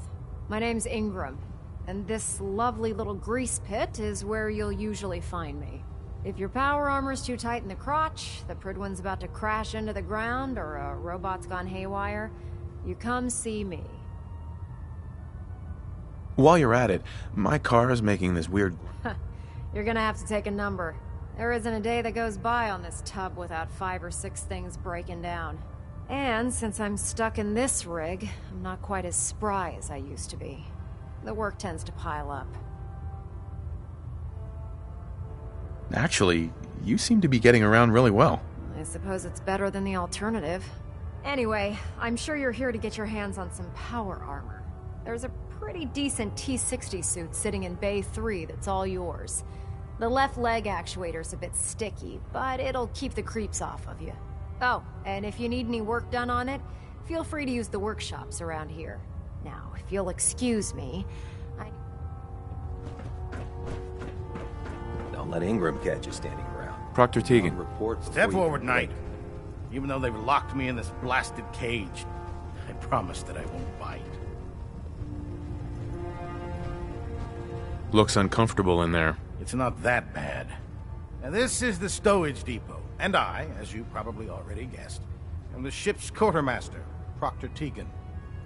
Speaker 8: My name's Ingram, and this lovely little grease pit is where you'll usually find me. If your power armor's too tight in the crotch, the Pridwin's about to crash into the ground, or a robot's gone haywire, you come see me.
Speaker 3: While you're at it, my car is making this weird...
Speaker 8: You're gonna have to take a number. There isn't a day that goes by on this tub without 5 or 6 things breaking down. And since I'm stuck in this rig, I'm not quite as spry as I used to be. The work tends to pile up.
Speaker 3: Actually, you seem to be getting around really well.
Speaker 8: I suppose it's better than the alternative. Anyway, I'm sure you're here to get your hands on some power armor. There's a pretty decent T-60 suit sitting in Bay 3 that's all yours. The left leg actuator's a bit sticky, but it'll keep the creeps off of you. Oh, and if you need any work done on it, feel free to use the workshops around here. Now, if you'll excuse me,
Speaker 21: Don't let Ingram catch you standing around.
Speaker 3: Proctor Tegan.
Speaker 10: Step forward, Knight. Even though they've locked me in this blasted cage, I promise that I won't bite.
Speaker 3: Looks uncomfortable in there.
Speaker 10: It's not that bad. Now, this is the stowage depot, and I, as you probably already guessed, am the ship's quartermaster, Proctor Tegan.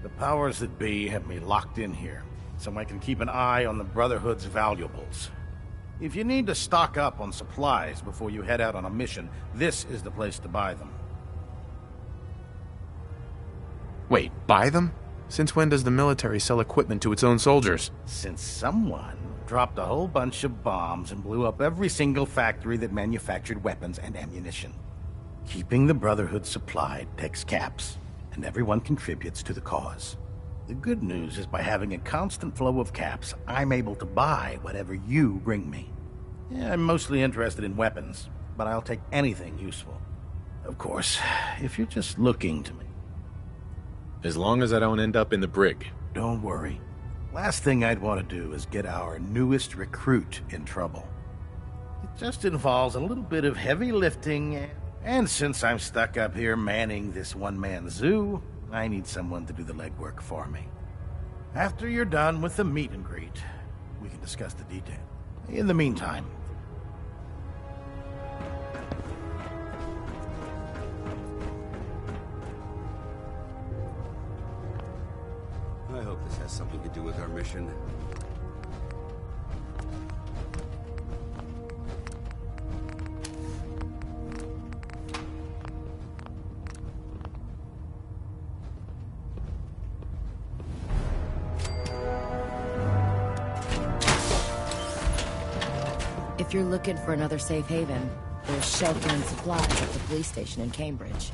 Speaker 10: The powers that be have me locked in here, so I can keep an eye on the Brotherhood's valuables. If you need to stock up on supplies before you head out on a mission, this is the place to buy them.
Speaker 3: Wait, buy them? Since when does the military sell equipment to its own soldiers?
Speaker 10: Since someone dropped a whole bunch of bombs and blew up every single factory that manufactured weapons and ammunition. Keeping the Brotherhood supplied takes caps, and everyone contributes to the cause. The good news is by having a constant flow of caps, I'm able to buy whatever you bring me. Yeah, I'm mostly interested in weapons, but I'll take anything useful. Of course, if you're just looking to me.
Speaker 3: As long as I don't end up in the brig.
Speaker 10: Don't worry. Last thing I'd want to do is get our newest recruit in trouble. It just involves a little bit of heavy lifting, and since I'm stuck up here manning this one-man zoo, I need someone to do the legwork for me. After you're done with the meet and greet, we can discuss the detail. In the meantime...
Speaker 18: I hope this has something to do with our mission.
Speaker 11: If you're looking for another safe haven, there's shelter and supplies at the police station in Cambridge.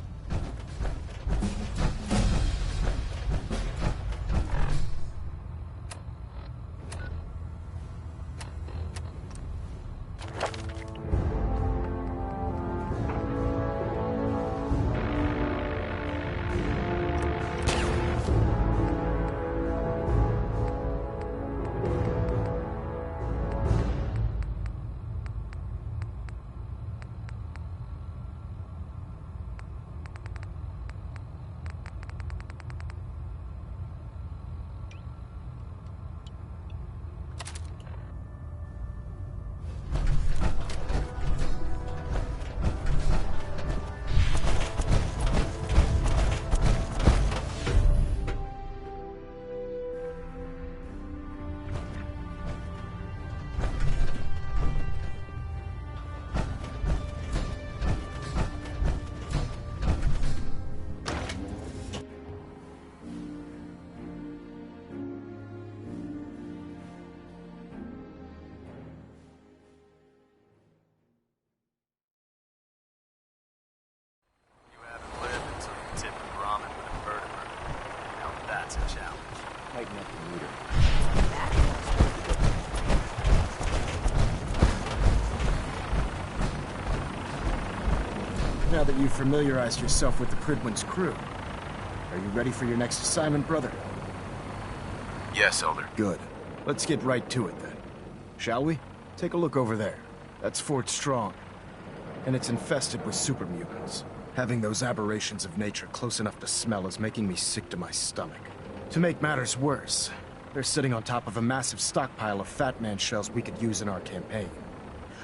Speaker 15: tighten up the meter.
Speaker 23: Now that you've familiarized yourself with the Pridwin's crew, are you ready for your next assignment, brother?
Speaker 3: Yes, Elder.
Speaker 23: Good. Let's get right to it then. Shall we? Take a look over there. That's Fort Strong. And it's infested with super mutants. Having those aberrations of nature close enough to smell is making me sick to my stomach. To make matters worse, they're sitting on top of a massive stockpile of Fat Man shells we could use in our campaign.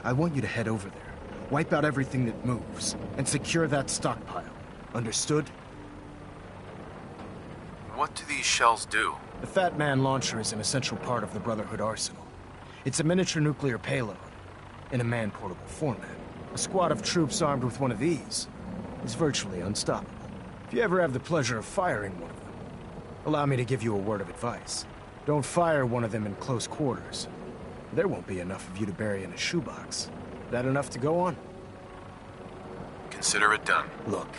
Speaker 23: I want you to head over there, wipe out everything that moves, and secure that stockpile. Understood?
Speaker 3: What do these shells do?
Speaker 23: The Fat Man launcher is an essential part of the Brotherhood arsenal. It's a miniature nuclear payload, in a man-portable format. A squad of troops armed with one of these is virtually unstoppable. If you ever have the pleasure of firing one of them, allow me to give you a word of advice. Don't fire one of them in close quarters. There won't be enough of you to bury in a shoebox. That enough to go on?
Speaker 3: Consider it done.
Speaker 23: Look,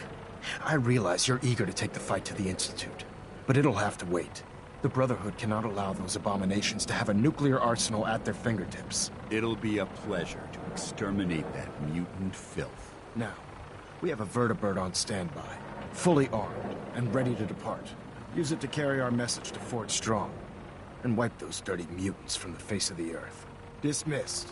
Speaker 23: I realize you're eager to take the fight to the Institute, but it'll have to wait. The Brotherhood cannot allow those abominations to have a nuclear arsenal at their fingertips.
Speaker 18: It'll be a pleasure to exterminate that mutant filth.
Speaker 23: Now, we have a vertibird on standby, fully armed and ready to depart. Use it to carry our message to Fort Strong, and wipe those dirty mutants from the face of the earth. Dismissed.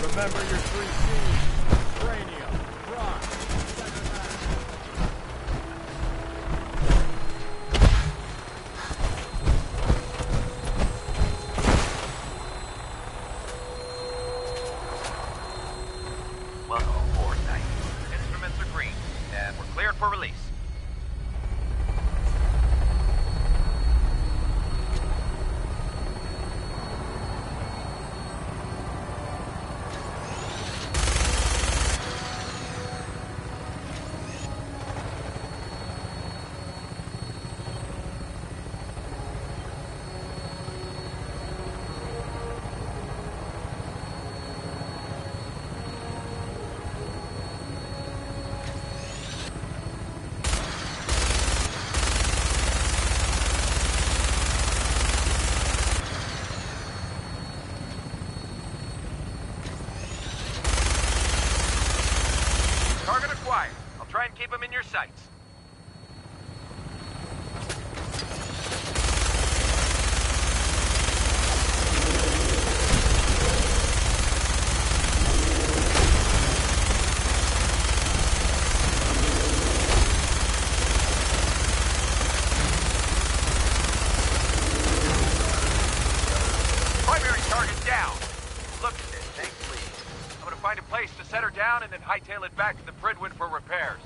Speaker 23: Remember your 3 C's. Cranium, rock, center mass.
Speaker 9: Welcome aboard, Knight. Instruments are green, and we're cleared for release. Target acquired. I'll try and keep him in your sights. Primary target down. Look at this, take please. I'm gonna find a place to set her down and then hightail it back to the Pridwin for repairs.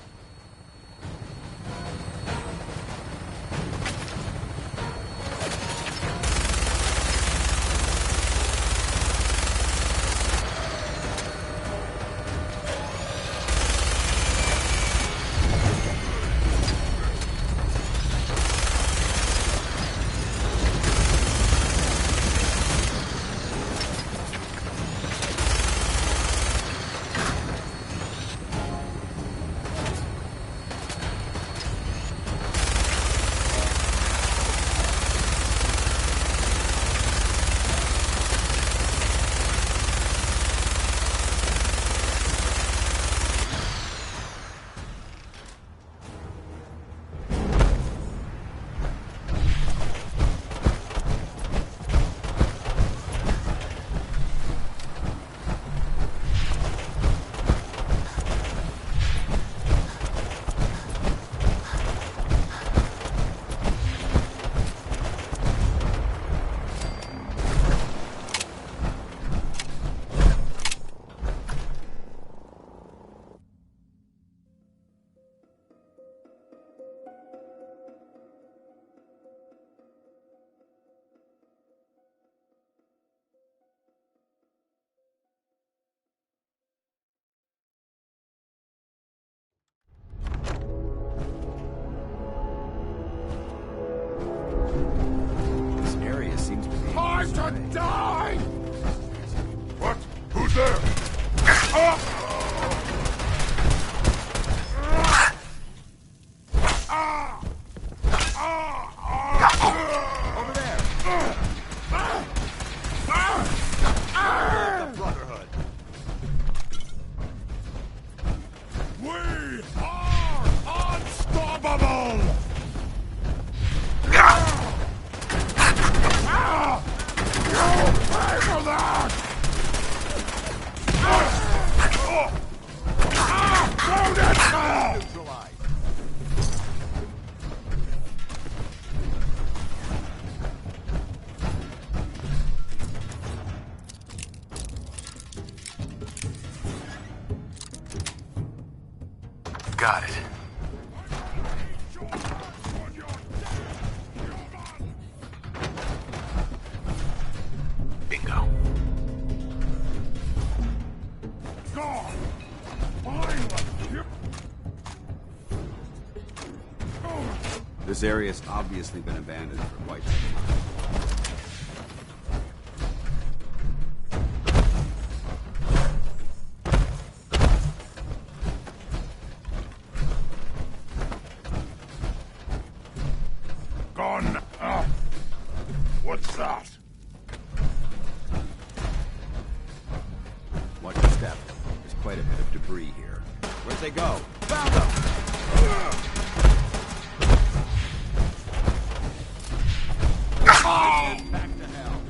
Speaker 6: I should die! What? Who's there?
Speaker 18: Over there! The Brotherhood.
Speaker 6: We are unstoppable! You'll pay for that! Load it now!
Speaker 3: Got it. Bingo.
Speaker 6: Gone! Finally!
Speaker 18: This area's obviously been abandoned for quite some time.
Speaker 6: Gone. What's that?
Speaker 18: Watch your step. There's quite a bit of debris here. Where'd they go? Found them! Back to hell.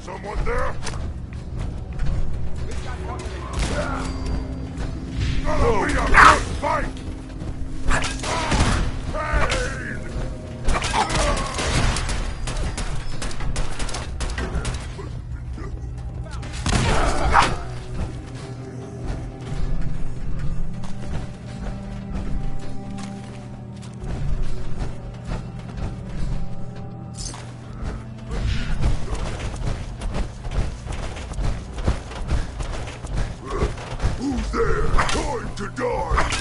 Speaker 6: Someone there? Gonna be a good fight! Pain! Who's there? Time to die!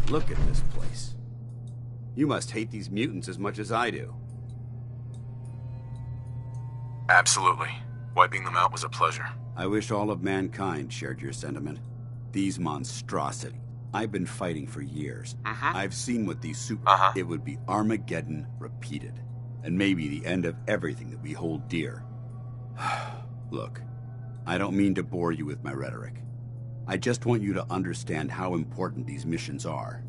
Speaker 6: Look at this place. You must hate these mutants as much as I do.
Speaker 3: Absolutely. Wiping them out was a pleasure.
Speaker 18: I wish all of mankind shared your sentiment. These monstrosities. I've been fighting for years. I've seen what these super... It would be Armageddon repeated. And maybe the end of everything that we hold dear. Look, I don't mean to bore you with my rhetoric. I just want you to understand how important these missions are.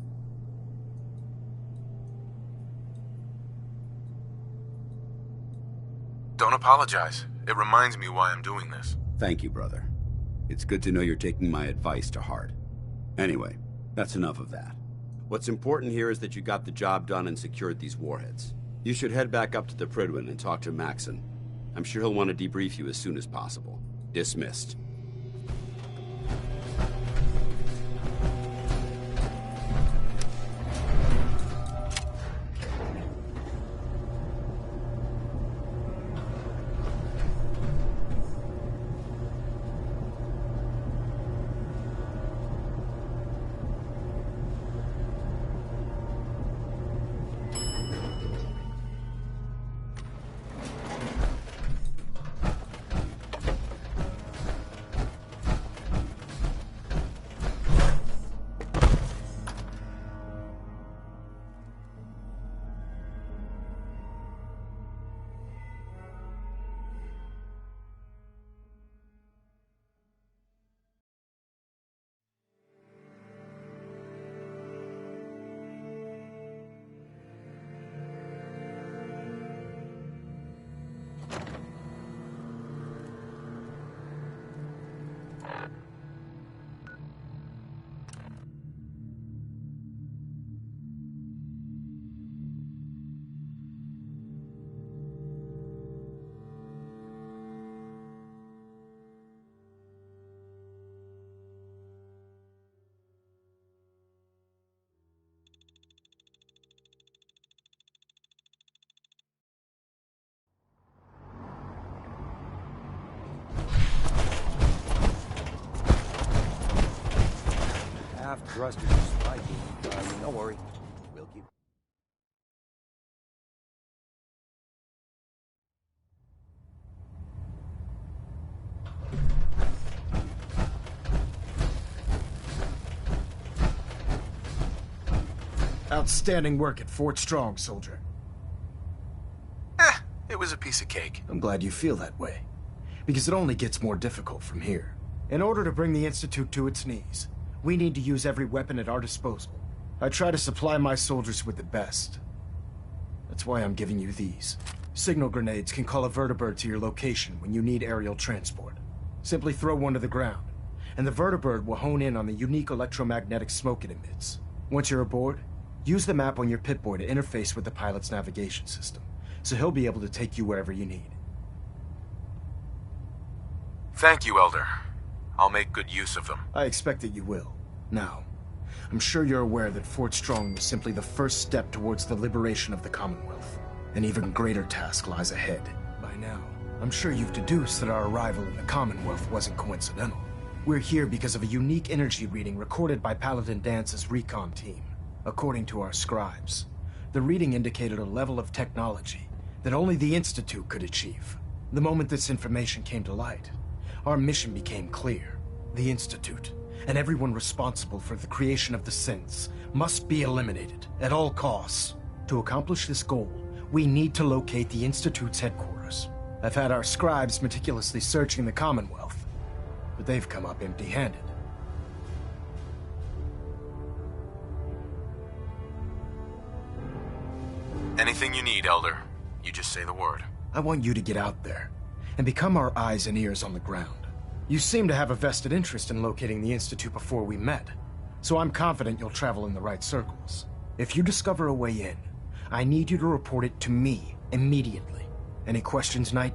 Speaker 3: Don't apologize. It reminds me why I'm doing this.
Speaker 18: Thank you, brother. It's good to know you're taking my advice to heart. Anyway, That's enough of that. What's important here is that you got the job done and secured these warheads. You should head back up to the Prydwen and talk to Maxon. I'm sure he'll want to debrief you as soon as possible. Dismissed.
Speaker 15: Thrusters are spiky. Don't worry. We'll keep...
Speaker 23: Outstanding work at Fort Strong, soldier.
Speaker 12: It was a piece of cake.
Speaker 23: I'm glad you feel that way, because it only gets more difficult from here. In order to bring the Institute to its knees, we need to use every weapon at our disposal. I try to supply my soldiers with the best. That's why I'm giving you these. Signal grenades can call a vertibird to your location when you need aerial transport. Simply throw one to the ground, and the vertibird will hone in on the unique electromagnetic smoke it emits. Once you're aboard, use the map on your Pip-Boy to interface with the pilot's navigation system, so he'll be able to take you wherever you need.
Speaker 12: Thank you, Elder. I'll make good use of them.
Speaker 23: I expect that you will. Now, I'm sure you're aware that Fort Strong was simply the first step towards the liberation of the Commonwealth. An even greater task lies ahead. By now, I'm sure you've deduced that our arrival in the Commonwealth wasn't coincidental. We're here because of a unique energy reading recorded by Paladin Dance's recon team. According to our scribes, the reading indicated a level of technology that only the Institute could achieve. The moment this information came to light, our mission became clear. The Institute, and everyone responsible for the creation of the synths, must be eliminated at all costs. To accomplish this goal, we need to locate the Institute's headquarters. I've had our scribes meticulously searching the Commonwealth, but they've come up empty-handed.
Speaker 12: Anything you need, Elder. You just say the word.
Speaker 23: I want you to get out there and become our eyes and ears on the ground. You seem to have a vested interest in locating the Institute before we met, so I'm confident you'll travel in the right circles. If you discover a way in, I need you to report it to me immediately. Any questions, Knight?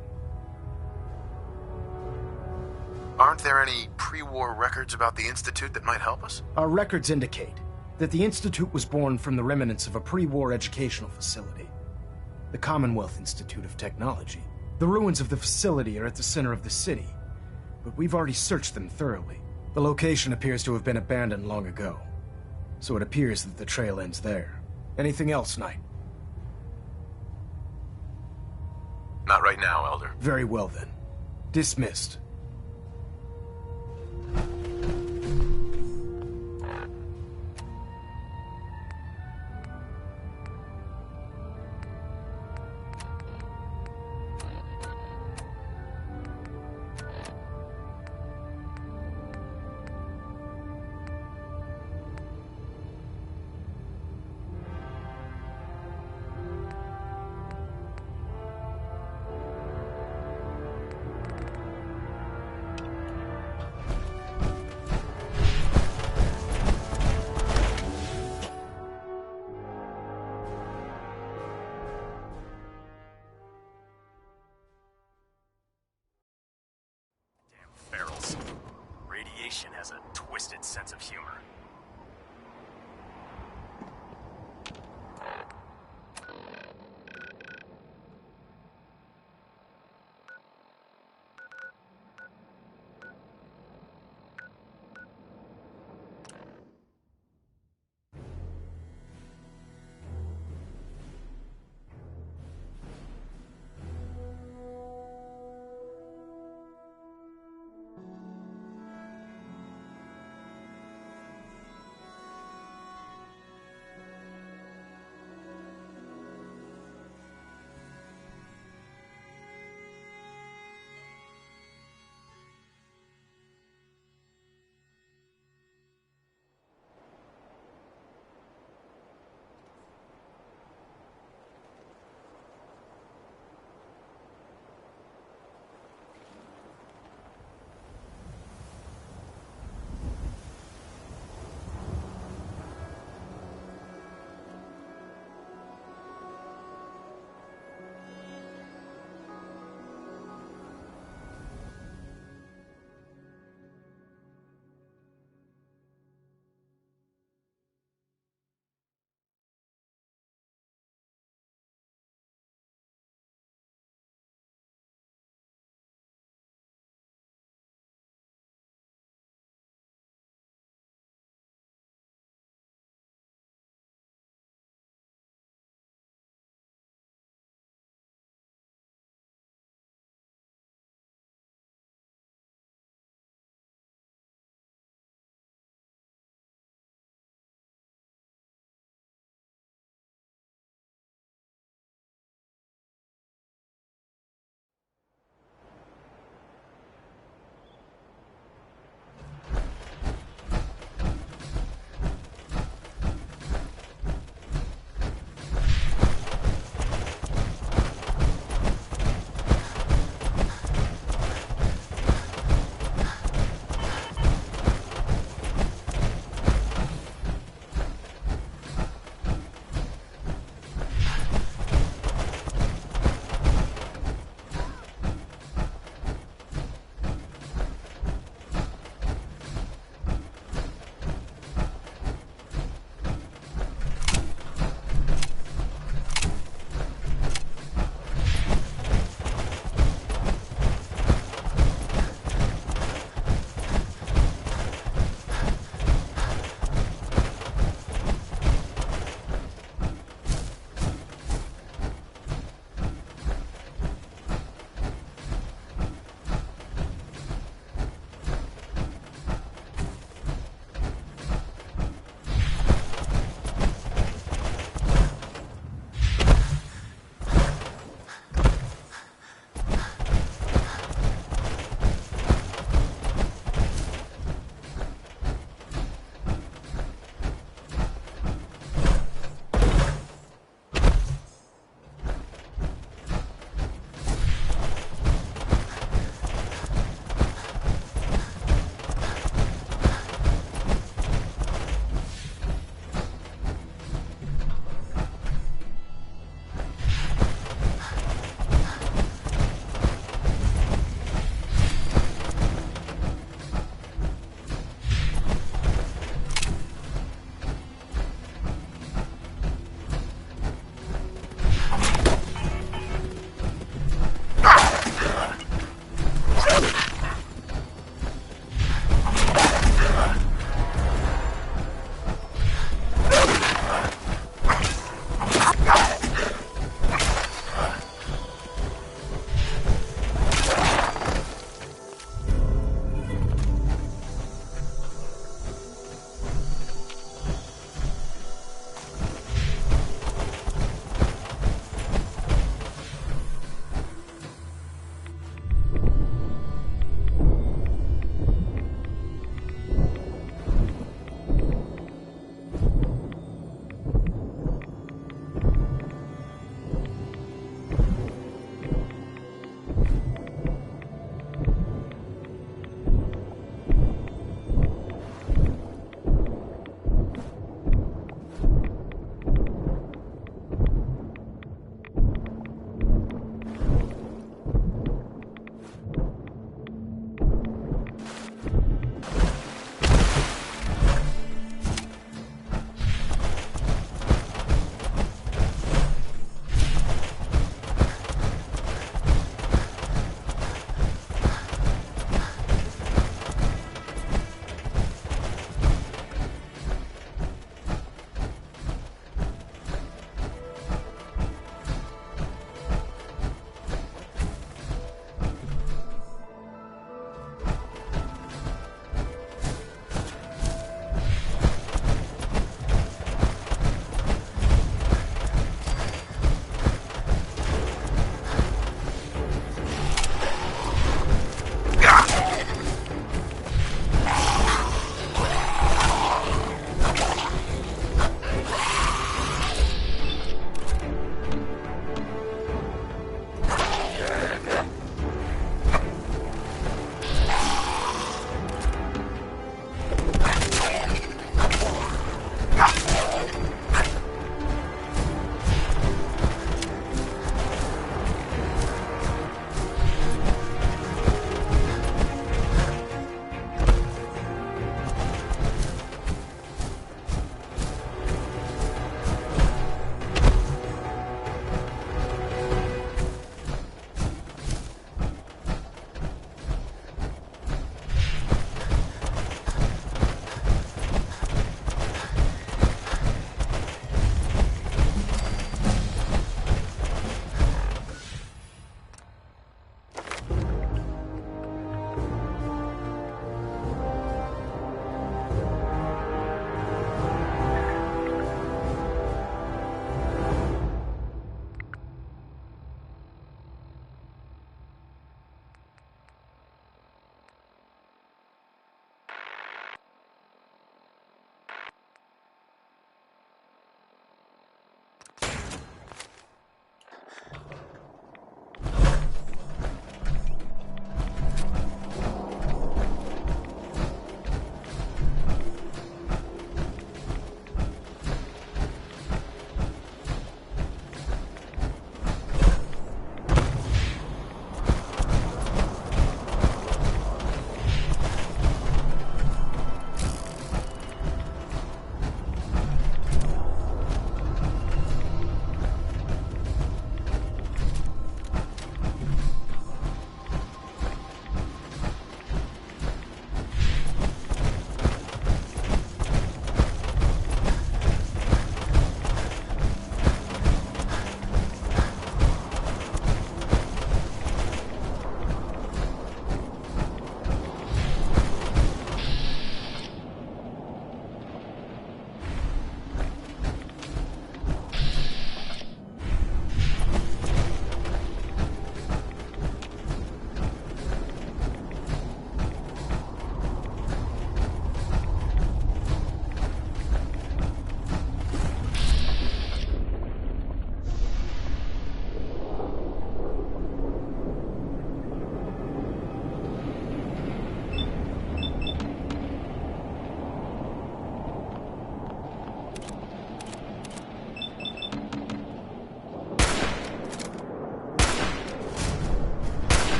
Speaker 12: Aren't there any pre-war records about the Institute that might help us?
Speaker 23: Our records indicate that the Institute was born from the remnants of a pre-war educational facility, the Commonwealth Institute of Technology. The ruins of the facility are at the center of the city, but we've already searched them thoroughly. The location appears to have been abandoned long ago, so it appears that the trail ends there. Anything else, Knight?
Speaker 12: Not right now, Elder.
Speaker 23: Very well then. Dismissed.
Speaker 22: sense of humor.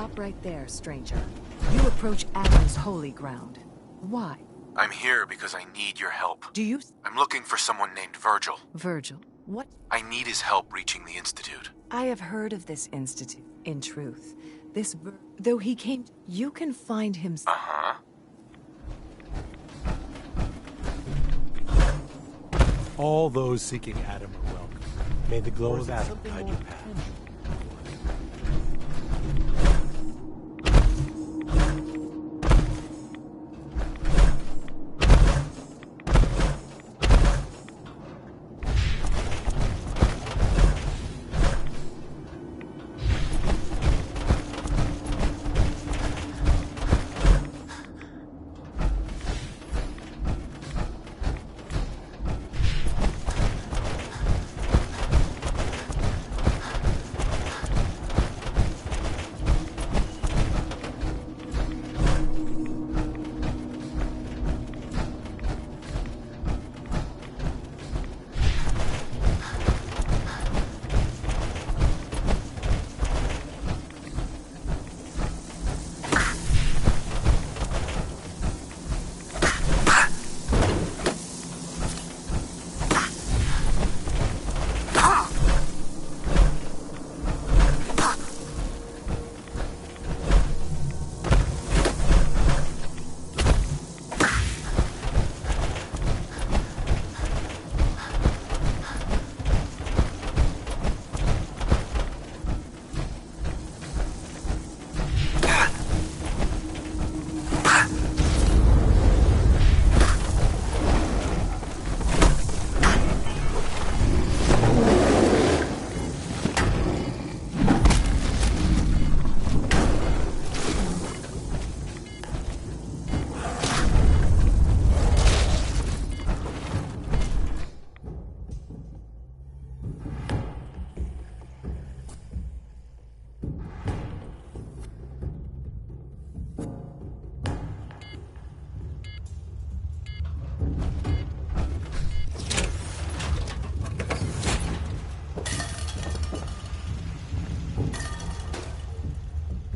Speaker 7: Stop right there, stranger. You approach Adam's holy ground. Why?
Speaker 12: I'm here because I need your help.
Speaker 7: Do you...
Speaker 12: I'm looking for someone named Virgil.
Speaker 7: Virgil? What?
Speaker 12: I need his help reaching the Institute.
Speaker 7: I have heard of this institute. In truth, though he came... You can find him...
Speaker 12: Uh-huh.
Speaker 13: All those seeking Adam are welcome. May the glow of Adam guide your path.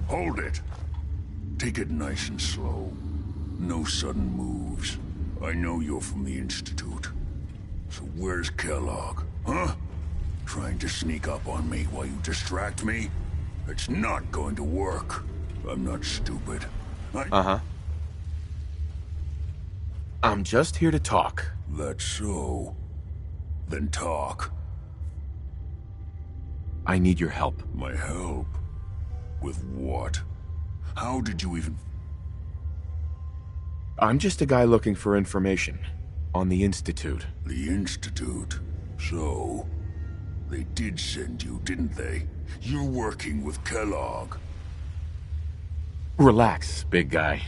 Speaker 14: Hold it. Take it nice and slow. No sudden moves. I know you're from the Institute. So where's Kellogg, huh? Trying to sneak up on me while you distract me? It's not going to work. I'm not stupid.
Speaker 3: Uh-huh. I'm just here to talk.
Speaker 14: That's so. Then talk.
Speaker 3: I need your help.
Speaker 14: My help? With what? How did you even...
Speaker 3: I'm just a guy looking for information on the Institute.
Speaker 14: The Institute? So... they did send you, didn't they? You're working with Kellogg.
Speaker 3: Relax, big guy.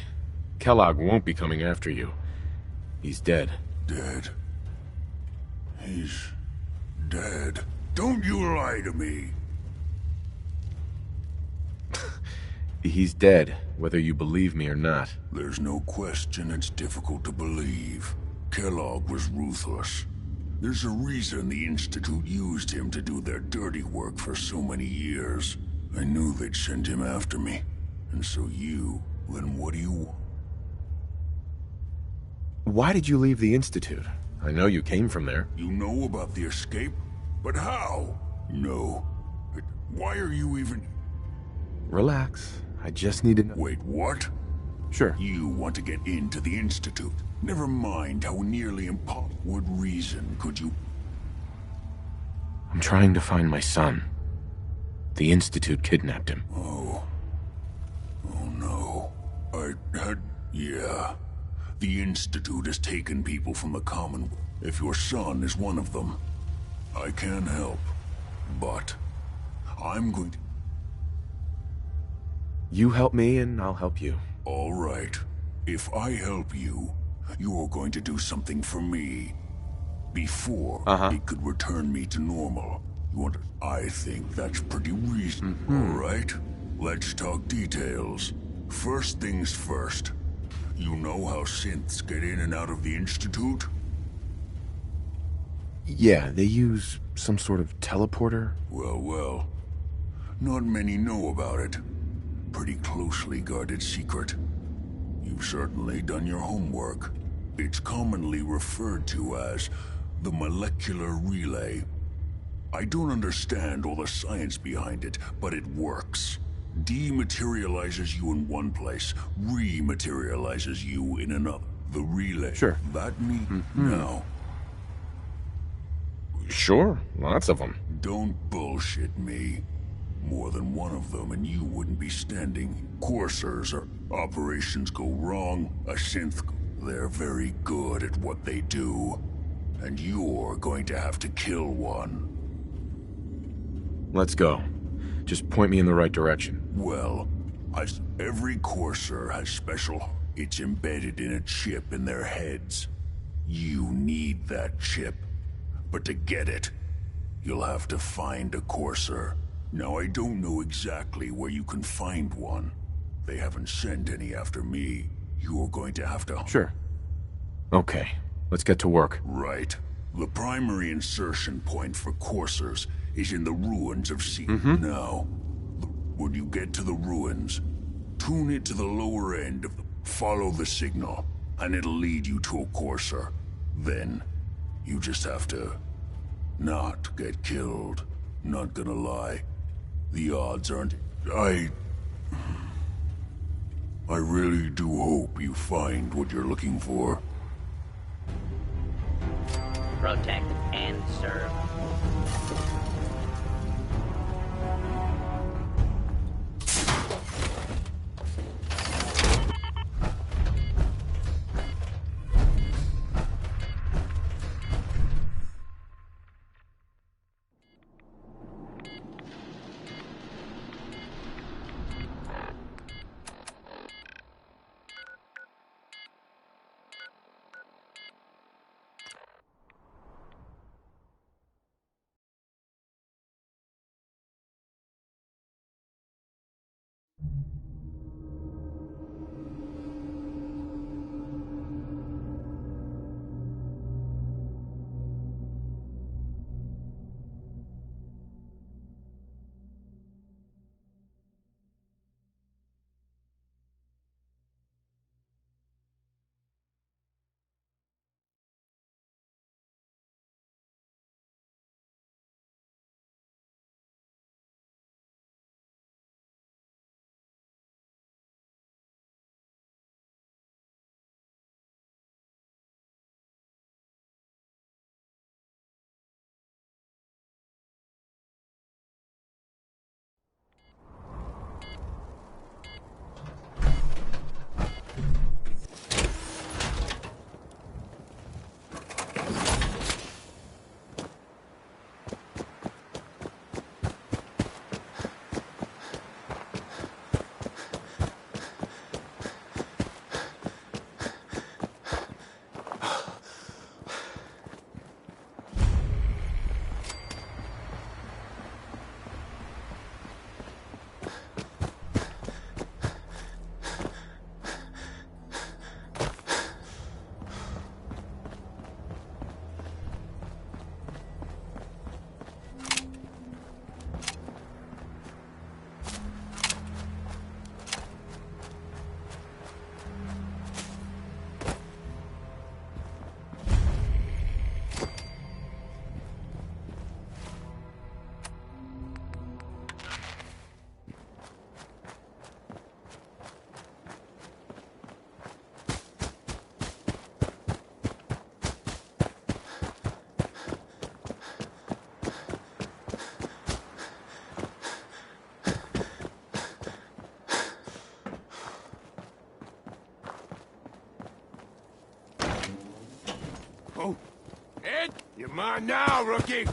Speaker 3: Kellogg won't be coming after you. He's dead.
Speaker 14: Dead? He's... dead? Don't you lie to me!
Speaker 3: He's dead, whether you believe me or not.
Speaker 14: There's no question it's difficult to believe. Kellogg was ruthless. There's a reason the Institute used him to do their dirty work for so many years. I knew they'd send him after me. And so you, then what do you...
Speaker 3: Why did you leave the Institute? I know you came from there.
Speaker 14: You know about the escape? But how? No. But why are you even...
Speaker 3: Relax. I just need to know...
Speaker 14: Wait, what?
Speaker 3: Sure.
Speaker 14: You want to get into the Institute. Never mind how nearly impossible. What reason could you...
Speaker 3: I'm trying to find my son. The Institute kidnapped him.
Speaker 14: Oh. Oh no. Yeah. The Institute has taken people from the Commonwealth. If your son is one of them, I can help. But I'm going to...
Speaker 3: You help me and I'll help you.
Speaker 14: All right. If I help you, you're going to do something for me. Before it could return me to normal. I think that's pretty reasonable. All right? Let's talk details. First things first. You know how synths get in and out of the Institute?
Speaker 3: Yeah, they use some sort of teleporter.
Speaker 14: Well. Not many know about it. pretty closely guarded secret. You've certainly done your homework. It's commonly referred to as the molecular relay. I don't understand all the science behind it, but it works. Dematerializes you in one place, rematerializes you in another. The relay.
Speaker 3: Sure.
Speaker 14: That me? No.
Speaker 3: Sure, lots of them.
Speaker 14: Don't bullshit me. More than one of them and you wouldn't be standing. Coursers or operations go wrong, a synth. They're very good at what they do. And you're going to have to kill one.
Speaker 3: Let's go. Just point me in the right direction.
Speaker 14: Well, every Courser has special... It's embedded in a chip in their heads. You need that chip. But to get it, you'll have to find a Courser. Now, I don't know exactly where you can find one. They haven't sent any after me. You're going to have to...
Speaker 3: Sure. Okay, let's get to work.
Speaker 14: Right. The primary insertion point for Coursers is in the ruins of Sea. Now, when you get to the ruins, tune it to the lower end of the... Follow the signal, and it'll lead you to a Courser. Then, you just have to... not get killed. Not gonna lie. The odds aren't... I really do hope you find what you're looking for.
Speaker 2: Protect and serve.
Speaker 4: You're mine now, rookie!